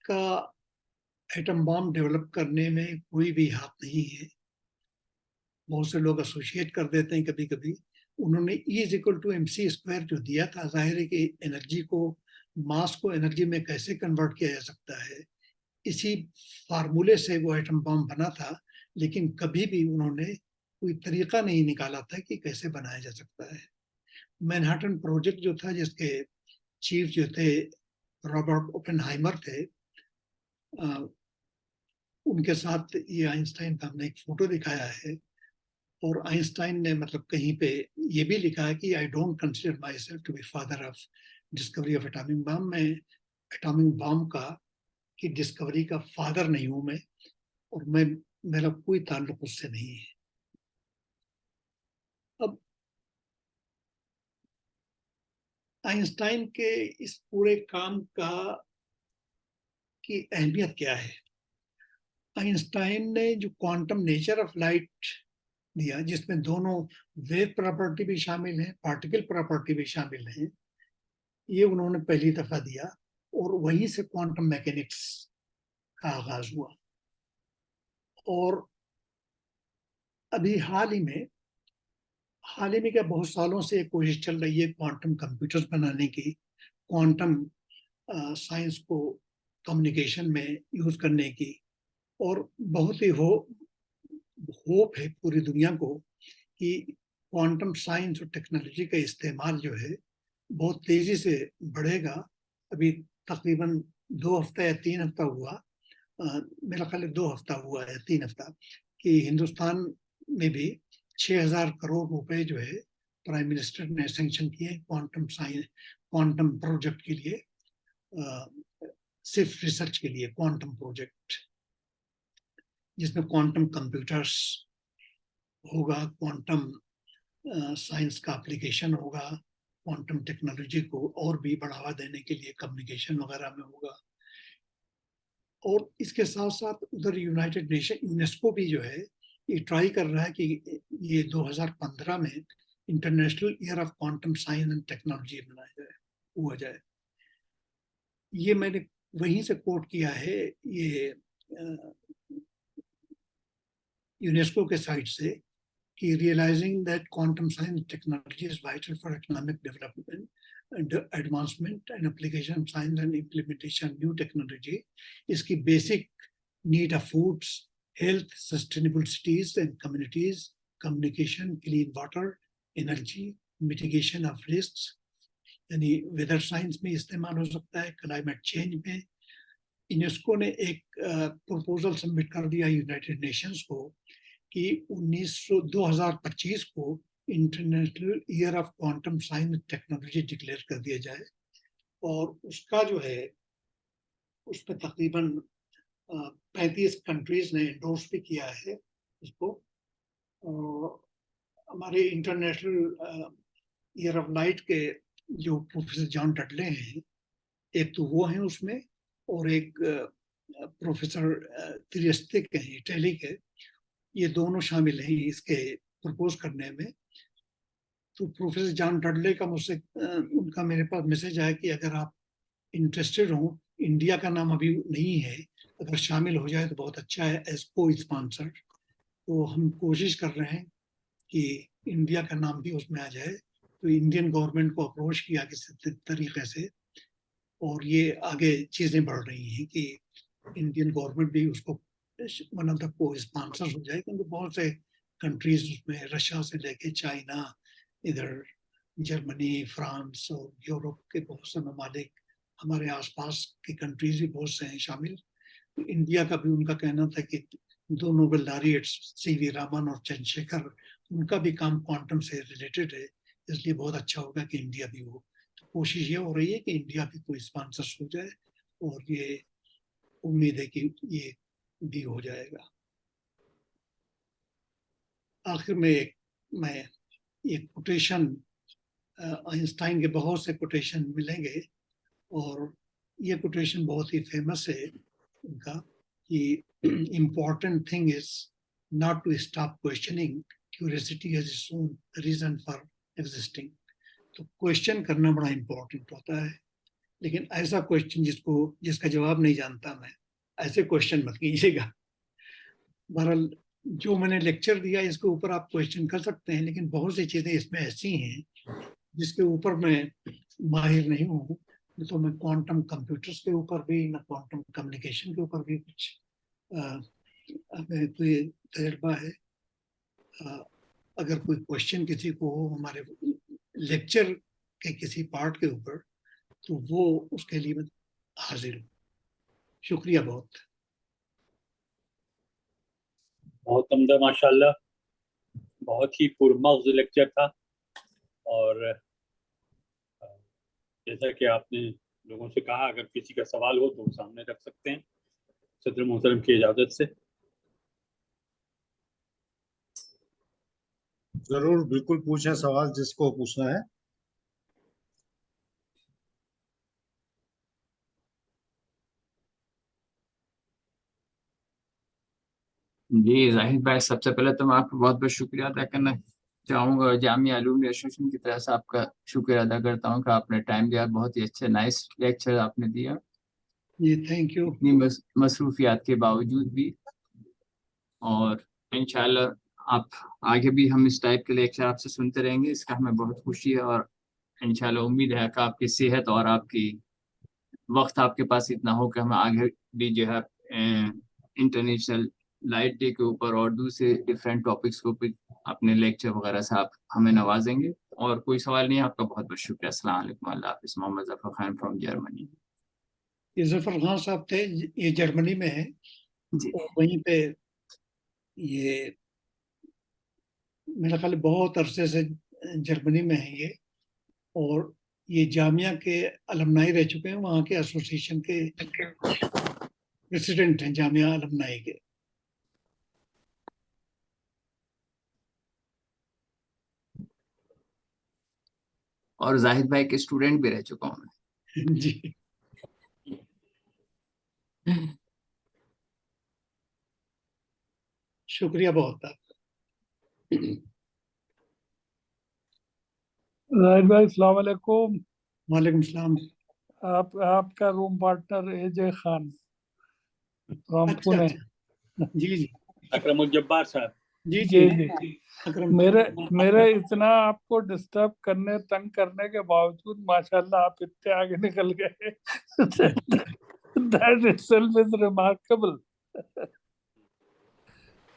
का एटम बॉम्ब डेवलप करने में कोई भी हाथ नहीं है। बहुत से लोग एसोसिएट कर देते हैं कभी कभी। उन्होंने E=mc² जो दिया था, जाहिर है कि एनर्जी को, मास को एनर्जी में कैसे कन्वर्ट किया जा सकता है, इसी फार्मूले से वो एटम बॉम्ब बना था। लेकिन कभी भी उन्होंने कोई तरीका नहीं निकाला था कि कैसे बनाया जा सकता है। मैनहट्टन प्रोजेक्ट जो था, जिसके चीफ जो थे रॉबर्ट ओपेनहाइमर थे, उनके साथ ये आइंस्टाइन का हमने एक फोटो दिखाया है। और आइंस्टाइन ने मतलब कहीं पे ये भी लिखा है कि I don't consider myself to be father of discovery of atomic bomb. मैं एटॉमिक बॉम्ब का की डिस्कवरी का फादर नहीं हूं मैं, और मेरा कोई ताल्लुक उससे नहीं है। अब आइंस्टाइन के इस पूरे काम का की अहमियत क्या है? आइंस्टाइन ने जो क्वांटम नेचर ऑफ लाइट दिया, जिसमें दोनों वेव प्रॉपर्टी भी शामिल है, पार्टिकल प्रॉपर्टी भी शामिल है, ये उन्होंने पहली दफा दिया। और वहीं से क्वांटम मैकेनिक्स का आगाज हुआ। और अभी हाल ही में क्या, बहुत सालों से कोशिश चल रही है क्वांटम कंप्यूटर्स बनाने की, क्वांटम साइंस को कम्युनिकेशन में यूज करने की। और बहुत ही होप है पूरी दुनिया को कि क्वांटम साइंस और टेक्नोलॉजी का इस्तेमाल जो है बहुत तेजी से बढ़ेगा। अभी तकरीबन 2 हफ्ता या 3 हफ्ता हुआ, मेरा ख्याल है 2 हफ्ता हुआ है, 3 हफ्ता, कि हिंदुस्तान में भी 6,000 करोड़ रुपए जो है प्राइम मिनिस्टर ने सैंक्शन किए क्वांटम साइंस, क्वांटम प्रोजेक्ट के लिए, सिर्फ रिसर्च के लिए क्वांटम प्रोजेक्ट, जिसमें क्वांटम कंप्यूटर्स होगा, क्वांटम साइंस का एप्लीकेशन होगा, क्वांटम टेक्नोलॉजी को और भी बढ़ावा देने के लिए कम्युनिकेशन वगैरह में होगा। और इसके साथ साथ उधर यूनाइटेड नेशन, यूनेस्को भी जो है ये ट्राई कर रहा है कि ये 2015 में international year of quantum science and technology हुआ जाए। ये मैंने वहीं से कोट किया है, ये यूनेस्को के साइट से, कि realising that quantum science technology is vital for economic development and advancement and application of science and implementation new technology इसकी basic need of foods, health, sustainable cities and communities, communication, clean water, energy, mitigation of risks, यानी weather science में इस्तेमाल हो सकता है, climate change में। UNESCO ने एक प्रपोजल सबमिट कर दिया यूनाइटेड नेशंस को कि 2025 को international year of quantum science technology declare कर दिया जाए। और उसका जो है, उस पर तकरीबन 35 कंट्रीज ने एंडोर्स भी किया है इसको। हमारे इंटरनेशनल ईयर ऑफ लाइट के जो प्रोफेसर जॉन डडले हैं, एक तो वो हैं उसमें, और एक प्रोफेसर त्रियस्तिक हैं इटली के, ये दोनों शामिल हैं इसके प्रपोज करने में। तो प्रोफेसर जॉन डडले का मुझसे उनका मेरे पास मैसेज आया कि अगर आप इंटरेस्टेड हो, इंडिया का नाम अभी नहीं है, अगर शामिल हो जाए तो बहुत अच्छा है एज को स्पॉन्सर। तो हम कोशिश कर रहे हैं कि इंडिया का नाम भी उसमें आ जाए। तो इंडियन गवर्नमेंट को अप्रोच किया किसी तरीके से, और ये आगे चीजें बढ़ रही हैं कि इंडियन गवर्नमेंट भी उसको वन ऑफ द को स्पॉन्सर हो जाए, क्योंकि बहुत से कंट्रीज उसमें, रशिया से लेके चाइना, इधर जर्मनी, फ्रांस और यूरोप के बहुत से ममालिक, हमारे आसपास के कंट्रीज भी बहुत से हैं शामिल। तो इंडिया का भी उनका कहना था कि 2 नोबेल लॉरिएट्स सीवी रामन और चंद्रशेखर, उनका भी काम क्वांटम से रिलेटेड है, इसलिए बहुत अच्छा होगा कि इंडिया भी हो। तो कोशिश ये हो रही है कि इंडिया भी कोई स्पॉन्सर हो जाए, और ये उम्मीद है कि ये भी हो जाएगा। आखिर में मैं एक कोटेशन, आइंस्टाइन के बहुत से कोटेशन मिलेंगे, और ये कोटेशन बहुत ही फेमस है उनका कि important thing is not to stop questioning, curiosity has its own reason for existing. तो क्वेश्चन करना बड़ा इंपॉर्टेंट होता है, लेकिन ऐसा क्वेश्चन जिसका जवाब नहीं जानता मैं, ऐसे क्वेश्चन मत कीजिएगा। बहरहाल जो मैंने लेक्चर दिया इसके ऊपर आप क्वेश्चन कर सकते हैं, लेकिन बहुत सी चीजें इसमें ऐसी हैं जिसके ऊपर मैं माहिर नहीं हूँ। तो मैं क्वांटम कंप्यूटर्स के ऊपर भी, ना क्वांटम कम्युनिकेशन के ऊपर भी कुछ हमें कोई तजर्बा है। अगर कोई क्वेश्चन किसी को हो हमारे लेक्चर के किसी पार्ट के ऊपर, तो वो उसके लिए मैं हाजिर हूँ। शुक्रिया बहुत। बहुत उम्दा, माशाल्लाह, बहुत ही पुरमग़ज़ लेक्चर था। और जैसा कि आपने लोगों से कहा, अगर किसी का सवाल हो तो वो सामने रख सकते हैं सदर मोहतरम की इजाज़त से। जरूर, बिल्कुल पूछें सवाल जिसको पूछना है। जी जाहिद भाई, सबसे पहले तो मैं आपका बहुत बहुत शुक्रिया अदा करना चाहूँगा और जामिया अलूमनी एसोसिएशन की तरफ से आपका शुक्रिया अदा करता हूँ कि आपने टाइम दिया, बहुत ही अच्छे नाइस लेक्चर आपने दिया। जी थैंक यू। इतनी मसरूफियात के बावजूद भी, और इंशाल्लाह आप आगे भी हम इस टाइप के लेक्चर आपसे सुनते रहेंगे, इसका हमें बहुत खुशी है। और इंशाल्लाह उम्मीद है कि आपकी सेहत और आपकी वक्त आपके पास इतना हो कि हमें आगे भी जो है इंटरनेशनल लाइट डे के ऊपर और दूसरे डिफरेंट टॉपिक्स के ऊपर अपने लेक्चर वगैरह से आप हमें नवाजेंगे। और कोई सवाल नहीं है, आपका बहुत बहुत शुक्रिया। अस्सलाम वालेकुम, अल्लाह हाफिज़। Mohammad Zafar Khan from Germany. ये जफर खान साहब थे, ये जर्मनी में है। जी और वहीं पे ये मेरा ख्याल है बहुत अरसे से जर्मनी में है ये, और ये जामिया के अलमनाई रह चुके हैं, वहाँ के एसोसिएशन के प्रेसिडेंट हैं जामिया अलमनाई के। और जाहिद भाई के स्टूडेंट भी रह चुका हूँ मैं। जी शुक्रिया बहुत आपका। जाहिद भाई अस्सलाम वालेकुम। वालेकुम सलाम। आपका room partner AJ Khan from अच्छा पुणे। अच्छा, जी जी अकरमुल जब्बार साहब। जी जी जी जी। अकरम। मेरे इतना आपको डिस्टर्ब करने, तंग करने के बावजूद माशाल्लाह आप इतने आगे निकल गए। That itself is remarkable.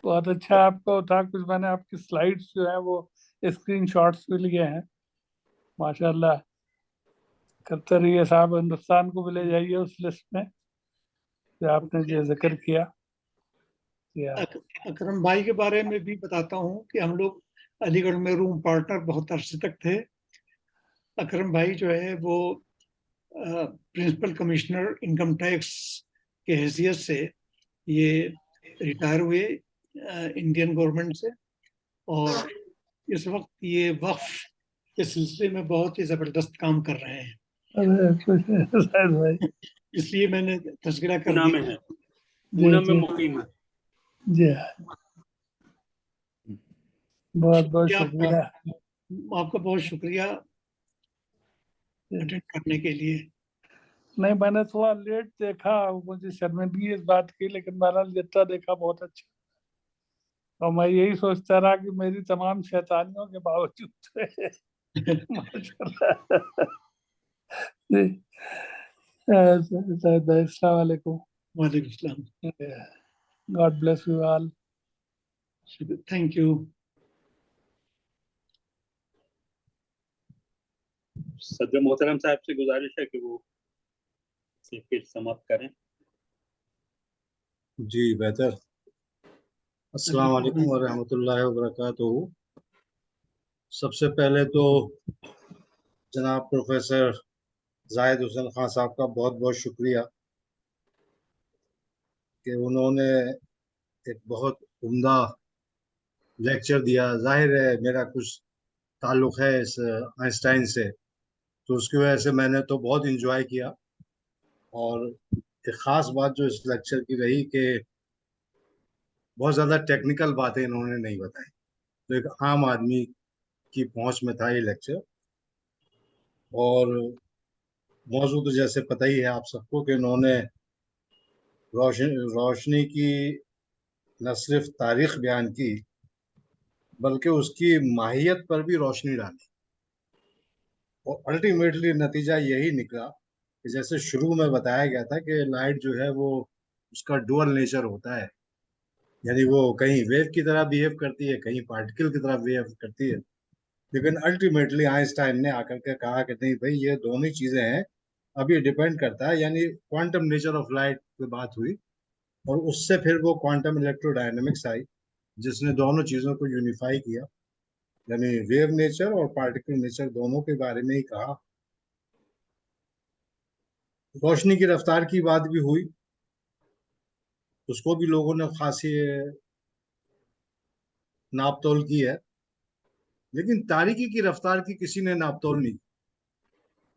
बहुत अच्छा आपको था। कुछ मैंने आपकी स्लाइड्स जो है वो स्क्रीनशॉट्स भी लिए हैं। माशाल्लाह करते रहिए साहब, हिंदुस्तान को भी ले जाइए उस लिस्ट में जो आपने जो जिक्र किया। अकरम भाई के बारे में भी बताता हूँ कि हम लोग अलीगढ़ में रूम पार्टनर बहुत अरसे तक थे। अकरम भाई जो है वो प्रिंसिपल कमिश्नर इनकम टैक्स के हैसियत से ये रिटायर हुए इंडियन गवर्नमेंट से, और इस वक्त ये वक्फ के सिलसिले में बहुत ही जबरदस्त काम कर रहे हैं। शायद भाई इसलिए मैंने तस्करा कर पूना में दिया। है, पूना में मुकीम है। जी बहुत बहुत शुक्रिया शुक्रिया। आपका बहुत शुक्रिया अटेंड करने के लिए। नहीं, मैंने थोड़ा लेट देखा, मुझे शर्मिंदगी इस बात की, लेकिन मैंने जितना देखा बहुत अच्छा। और मैं यही सोचता रहा कि मेरी तमाम शैतानियों के बावजूद माशाल्लाह। जी, अस्सलाम वालेकुम। वालेकुम सलाम। God bless you all. Thank you. सदर मोहतरम साहब से गुजारिश है कि वो इसे फिर समाप्त करें। जी बेहतर। अस्सलाम वालेकुम व रहमतुल्लाहि व बरकातुहू। सबसे पहले तो जनाब प्रोफेसर जाहिद हुसैन खान साहब का बहुत बहुत शुक्रिया कि उन्होंने एक बहुत उम्दा लेक्चर दिया। जाहिर है मेरा कुछ ताल्लुक़ है इस आइंस्टाइन से, तो उसकी वजह से मैंने तो बहुत इंजॉय किया। और एक खास बात जो इस लेक्चर की रही कि बहुत ज्यादा टेक्निकल बातें इन्होंने नहीं बताई, तो एक आम आदमी की पहुंच में था ये लेक्चर। और मौजूद तो जैसे पता ही है आप सबको कि इन्होंने रोशनी की न सिर्फ तारीख बयान की बल्कि उसकी माहियत पर भी रोशनी डाली। और अल्टीमेटली नतीजा यही निकला कि जैसे शुरू में बताया गया था कि लाइट जो है वो उसका डुअल नेचर होता है, यानी वो कहीं वेव की तरह बिहेव करती है, कहीं पार्टिकल की तरह बिहेव करती है। लेकिन अल्टीमेटली आइंस्टाइन ने आकर के कहा कि नहीं भाई, ये दोनों ही चीजें हैं, अब ये डिपेंड करता है, यानी क्वांटम नेचर ऑफ लाइट की बात हुई। और उससे फिर वो क्वांटम इलेक्ट्रोडायनेमिक्स आई जिसने दोनों चीजों को यूनिफाई किया, यानी वेव नेचर और पार्टिकल नेचर दोनों के बारे में ही कहा। रोशनी की रफ्तार की बात भी हुई, उसको भी लोगों ने खासी नापतोल की है, लेकिन तारीकी की रफ्तार की किसी ने नापतोल नहीं की।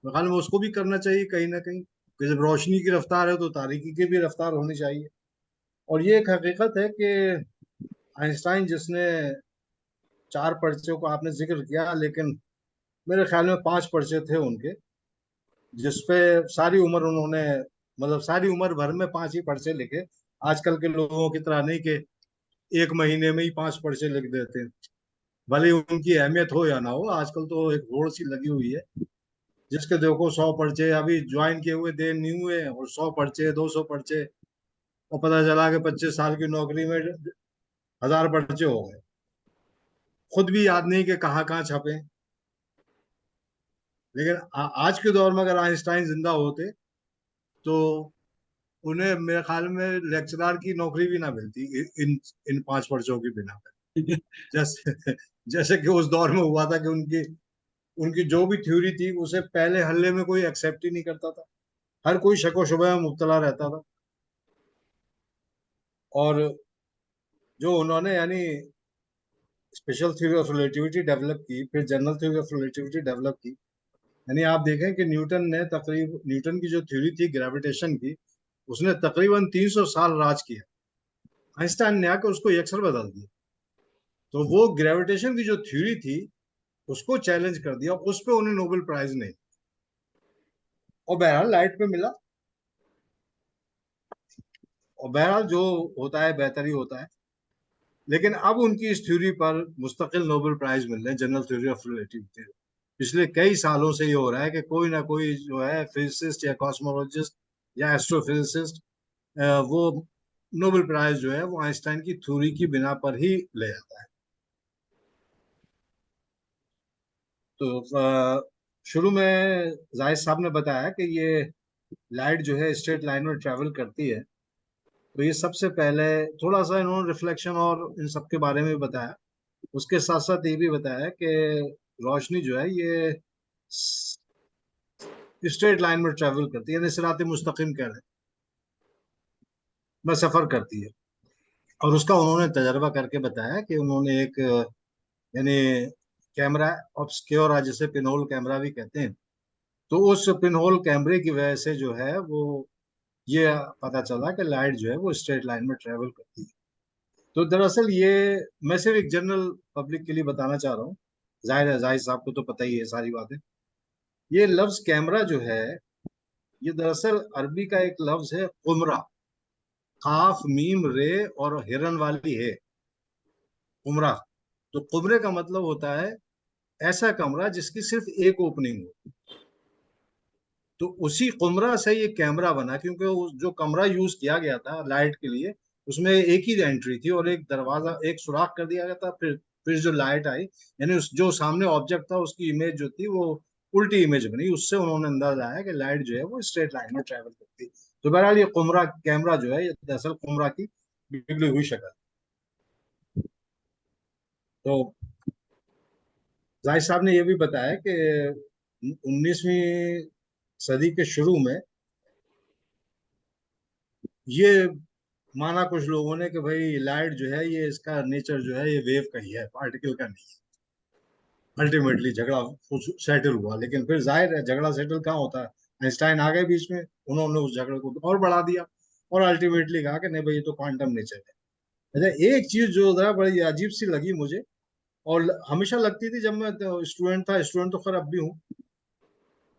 मेरे ख्याल में उसको भी करना चाहिए कहीं ना कहीं, कि जब रोशनी की रफ्तार है तो तारीकी की भी रफ्तार होनी चाहिए। और ये एक हकीकत है कि आइंस्टाइन, जिसने 4 पर्चों को आपने जिक्र किया, लेकिन मेरे ख्याल में 5 पर्चे थे उनके, जिसपे सारी उम्र उन्होंने, मतलब सारी उम्र भर में 5 ही पर्चे लिखे। आजकल के लोगों की तरह नहीं कि एक महीने में ही 5 पर्चे लिख देते हैं, भले ही उनकी अहमियत हो या ना हो। आजकल तो एक होड़ सी लगी हुई है, जिसके देखो 100 पर्चे अभी ज्वाइन किए हुए देर नहीं हुए, और 100 पर्चे 200 पर्चे, और पता चला कि 25 साल की नौकरी में 1000 पर्चे हो गए। खुद भी याद नहीं कि कहाँ कहाँ छपे। लेकिन आज के दौर में अगर आइंस्टाइन जिंदा होते तो उन्हें मेरे ख्याल में लेक्चरर की नौकरी भी ना मिलती इन इन 5 पर्चों की बिना पर। जैसे जैसे कि उस दौर में हुआ था कि उनकी उनकी जो भी थ्योरी थी उसे पहले हल्ले में कोई एक्सेप्ट ही नहीं करता था, हर कोई शक शुबह में मुब्तला रहता था। और जो उन्होंने यानी special theory of relativity develop की, फिर general theory of relativity develop की, यानी आप देखें कि न्यूटन की जो थ्योरी थी ग्रेविटेशन की, उसने तकरीबन 300 साल राज किया। आइंस्टाइन ने आकर उसको यकसर बदल दिया। तो वो ग्रेविटेशन की जो थ्योरी थी उसको चैलेंज कर दिया, उस पर उन्हें नोबेल प्राइज नहीं, और बहरहाल लाइट पे मिला। और बहरहाल जो होता है बेहतर ही होता है। लेकिन अब उनकी इस थ्योरी पर मुस्तकिल नोबेल प्राइज मिल रहे हैं, जनरल थ्योरी ऑफ रिलेटिविटी। पिछले कई सालों से ये हो रहा है कि कोई ना कोई जो है फिजिसिस्ट या कॉस्मोलॉजिस्ट या एस्ट्रोफिजिसिस्ट, वो नोबेल प्राइज जो है वो आइंस्टाइन की थ्योरी की बिना पर ही ले जाता है। तो शुरू में जाहिद साहब ने बताया कि ये लाइट जो है स्ट्रेट लाइन में ट्रेवल करती है। तो ये सबसे पहले थोड़ा सा इन्होंने रिफ्लेक्शन और इन सब के बारे में बताया। उसके साथ साथ ये भी बताया कि रोशनी जो है ये स्ट्रेट लाइन में ट्रेवल करती है, यानी सिरात मुस्तकीम कह रहे हैं, में सफर करती है। और उसका उन्होंने तजर्बा करके बताया कि उन्होंने एक यानी कैमरा ऑब्सक्योरा, जिसे पिनहोल कैमरा भी कहते हैं, तो उस पिनहोल कैमरे की वजह से जो है वो ये पता चला कि लाइट जो है वो स्ट्रेट लाइन में ट्रेवल करती है। तो दरअसल ये मैं सिर्फ एक जनरल पब्लिक के लिए बताना चाह रहा हूँ, जाहिर है जाहिर साहब को तो पता ही है सारी बातें। ये लफ्ज कैमरा जो है ये दरअसल अरबी का एक लफ्ज है कुमरा, काफ मीम रे और हिरन वाली है, कुमरा। तो कुमरे का मतलब होता है ऐसा कमरा जिसकी सिर्फ एक ओपनिंग हो। तो उसी कुमरा से ये कैमरा बना, क्योंकि जो कमरा यूज किया गया था लाइट के लिए उसमें एक ही एंट्री थी और एक दरवाजा, एक सुराख कर दिया गया था। फिर जो लाइट आई, यानी उस जो सामने ऑब्जेक्ट था उसकी इमेज जो थी वो उल्टी इमेज बनी। उससे उन्होंने अंदाजा आया कि लाइट जो है वो स्ट्रेट लाइन में ट्रेवल करती है। तो बहरहाल ये कुमरा कैमरा जो है ये दरअसल कुमरा की बिगड़ी हुई शक्ल। तो जाहिद साहब ने यह भी बताया कि 19वीं सदी के शुरू में ये माना कुछ लोगों ने कि भाई लाइट जो है ये इसका नेचर जो है ये वेव का ही है, पार्टिकल का नहीं है। अल्टीमेटली झगड़ा सेटल हुआ, लेकिन फिर जाहिर है झगड़ा सेटल कहाँ होता है, आइंस्टाइन आ गए बीच में, उन्होंने उस झगड़े को और बढ़ा दिया और अल्टीमेटली कहा कि नहीं भाई ये तो क्वांटम नेचर है। अच्छा, एक चीज जो है बड़ी अजीब सी लगी मुझे, और हमेशा लगती थी जब मैं स्टूडेंट था, स्टूडेंट तो खैर अब भी हूँ।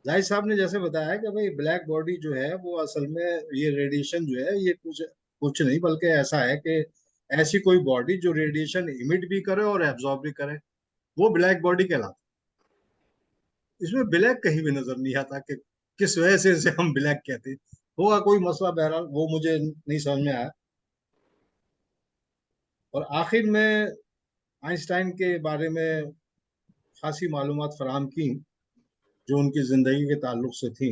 जाहिद साहब ने जैसे बताया कि भाई ब्लैक बॉडी जो है वो असल में ये रेडिएशन जो है ये कुछ कुछ नहीं बल्कि ऐसा है कि ऐसी कोई बॉडी जो रेडिएशन इमिट भी करे और एब्जॉर्ब भी करे, वो ब्लैक बॉडी कहलाती। इसमें ब्लैक कहीं भी नजर नहीं आता कि किस वजह से इसे हम ब्लैक कहते हैं। होगा कोई मसला, बहरहाल वो मुझे नहीं समझ में आया। और आखिर में आइंस्टाइन के बारे में खासी मालूमात फराहम की जो उनकी जिंदगी के ताल्लुक से थी।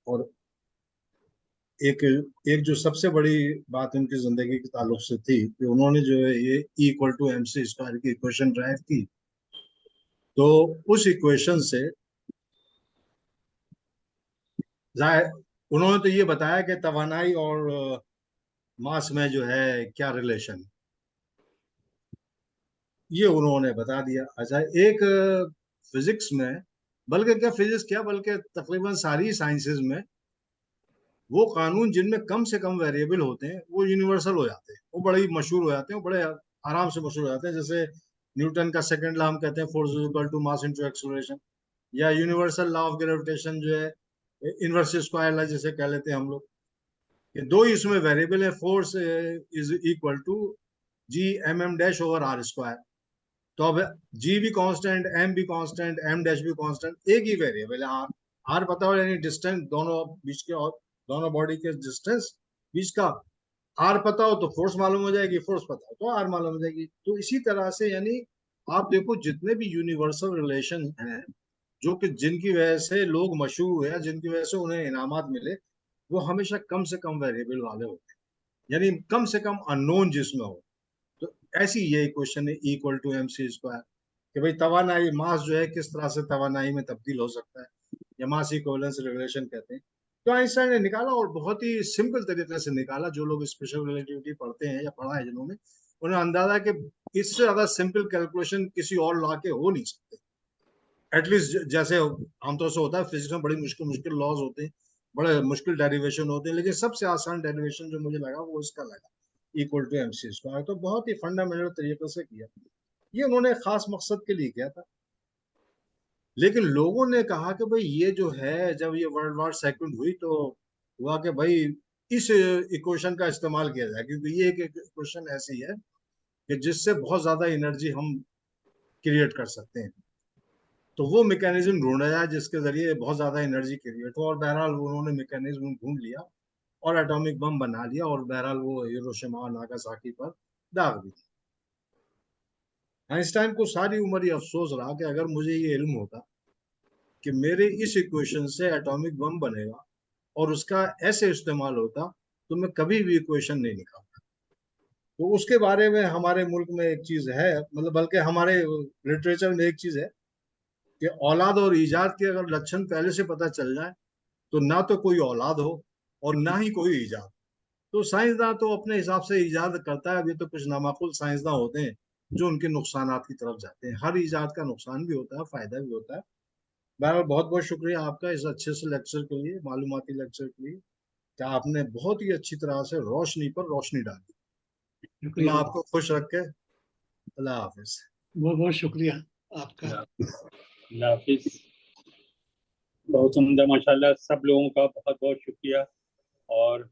और एक एक जो सबसे बड़ी बात उनकी जिंदगी के ताल्लुक से थी कि उन्होंने जो है ये E=mc² की इक्वेशन ड्राइव की। तो उस इक्वेशन से उन्होंने तो ये बताया कि तवानाई और मास में जो है क्या रिलेशन, ये उन्होंने बता दिया। अच्छा, एक फिजिक्स में, बल्कि क्या फिजिक्स क्या बल्कि तकरीबन सारी साइंसेज में वो कानून जिनमें कम से कम वेरिएबल होते हैं वो यूनिवर्सल हो जाते हैं, वो बड़े ही मशहूर हो जाते हैं, वो बड़े आराम से मशहूर हो जाते हैं। जैसे न्यूटन का सेकंड लॉ हम कहते हैं force is equal to mass into acceleration, या यूनिवर्सल लॉ ऑफ ग्रेविटेशन जो है इनवर्स स्क्वायर लॉ जिसे कह लेते हैं हम लोग। ये दो ही इसमें वेरिएबल है, force is equal to G(m)(m)(r²। तो अब G भी कांस्टेंट, M भी कांस्टेंट, M' भी कांस्टेंट, एक ही वेरिएबल है R पता हो, यानी डिस्टेंस दोनों बीच के और दोनों बॉडी के डिस्टेंस बीच का R पता हो तो फोर्स मालूम हो जाएगी, फोर्स पता हो तो R मालूम हो जाएगी। तो इसी तरह से यानी आप देखो जितने भी यूनिवर्सल रिलेशन हैं जो कि जिनकी वजह से लोग मशहूर हुए, जिनकी वजह से उन्हें इनामात मिले, वो हमेशा कम से कम वेरिएबल वाले होते हैं, यानी कम से कम अननोन जिसमें हो। तो ऐसी ये इक्वेशन है E=mc² कि भाई तवानाई मास जो है किस तरह से तवानाई में तब्दील हो सकता है, या मास इक्विवेलेंस रिलेशन कहते हैं। तो आइंस्टाइन ने निकाला और बहुत ही सिंपल तरीके से निकाला। जो लोग स्पेशल रिलेटिविटी पढ़ते हैं या पढ़ा है जिन्होंने, उन्हें अंदाजा कि इससे ज्यादा सिंपल कैलकुलेशन किसी और लॉ के हो नहीं सकते। एटलीस्ट जैसे आमतौर से होता है फिजिक्स में, बड़ी मुश्किल मुश्किल लॉज होते हैं, बड़े मुश्किल डेरिवेशन होते हैं, लेकिन सबसे आसान डेरिवेशन जो मुझे लगा वो इसका लगा, E=mc²। तो बहुत ही फंडामेंटल तरीके से किया। ये उन्होंने खास मकसद के लिए किया था। लेकिन लोगों ने कहा कि भाई ये जो है, जब ये वर्ल्ड वॉर सेकंड हुई तो हुआ कि भाई इस इक्वेशन का इस्तेमाल किया जाए, क्योंकि ये एक इक्वेशन ऐसी है कि जिससे बहुत ज्यादा एनर्जी हम क्रिएट कर सकते हैं। तो वो मैकेनिज्म ढूंढा जाए जिसके जरिए बहुत ज्यादा एनर्जी क्रिएट हो। और बहरहाल उन्होंने मैकेनिज्म ढूंढ लिया और एटॉमिक बम बना लिया, और बहरहाल वो हिरोशिमा और नागासाकी पर दाग दी। आइंस्टाइन को सारी उम्र ये अफसोस रहा कि अगर मुझे ये इल्म होता कि मेरे इस इक्वेशन से एटॉमिक बम बनेगा और उसका ऐसे इस्तेमाल होता, तो मैं कभी भी इक्वेशन नहीं निकालता। तो उसके बारे में हमारे मुल्क में एक चीज है, मतलब बल्कि हमारे लिटरेचर में एक चीज है कि औलाद और ईजाद के अगर लक्षण पहले से पता चल जाए तो ना तो कोई औलाद हो और ना ही कोई ईजाद। तो साइंसदान तो अपने हिसाब से ईजाद करता है। अभी तो कुछ नामाकुल साइंसदान होते हैं जो उनके नुकसानात की तरफ जाते हैं। हर ईजाद का नुकसान भी होता है, फायदा भी होता है। बहरहाल बहुत बहुत शुक्रिया आपका इस अच्छे से लेक्चर के लिए, मालूमाती लेक्चर के लिए, कि आपने बहुत ही अच्छी तरह से रोशनी पर रोशनी डाली। मैं शुक्रिया, आपको खुश रखे। अल्लाह हाफिज। बहुत बहुत शुक्रिया आपका। अल्लाह हाफिज। बहुत उम्दा, माशाल्लाह। सब लोगों का बहुत बहुत शुक्रिया। और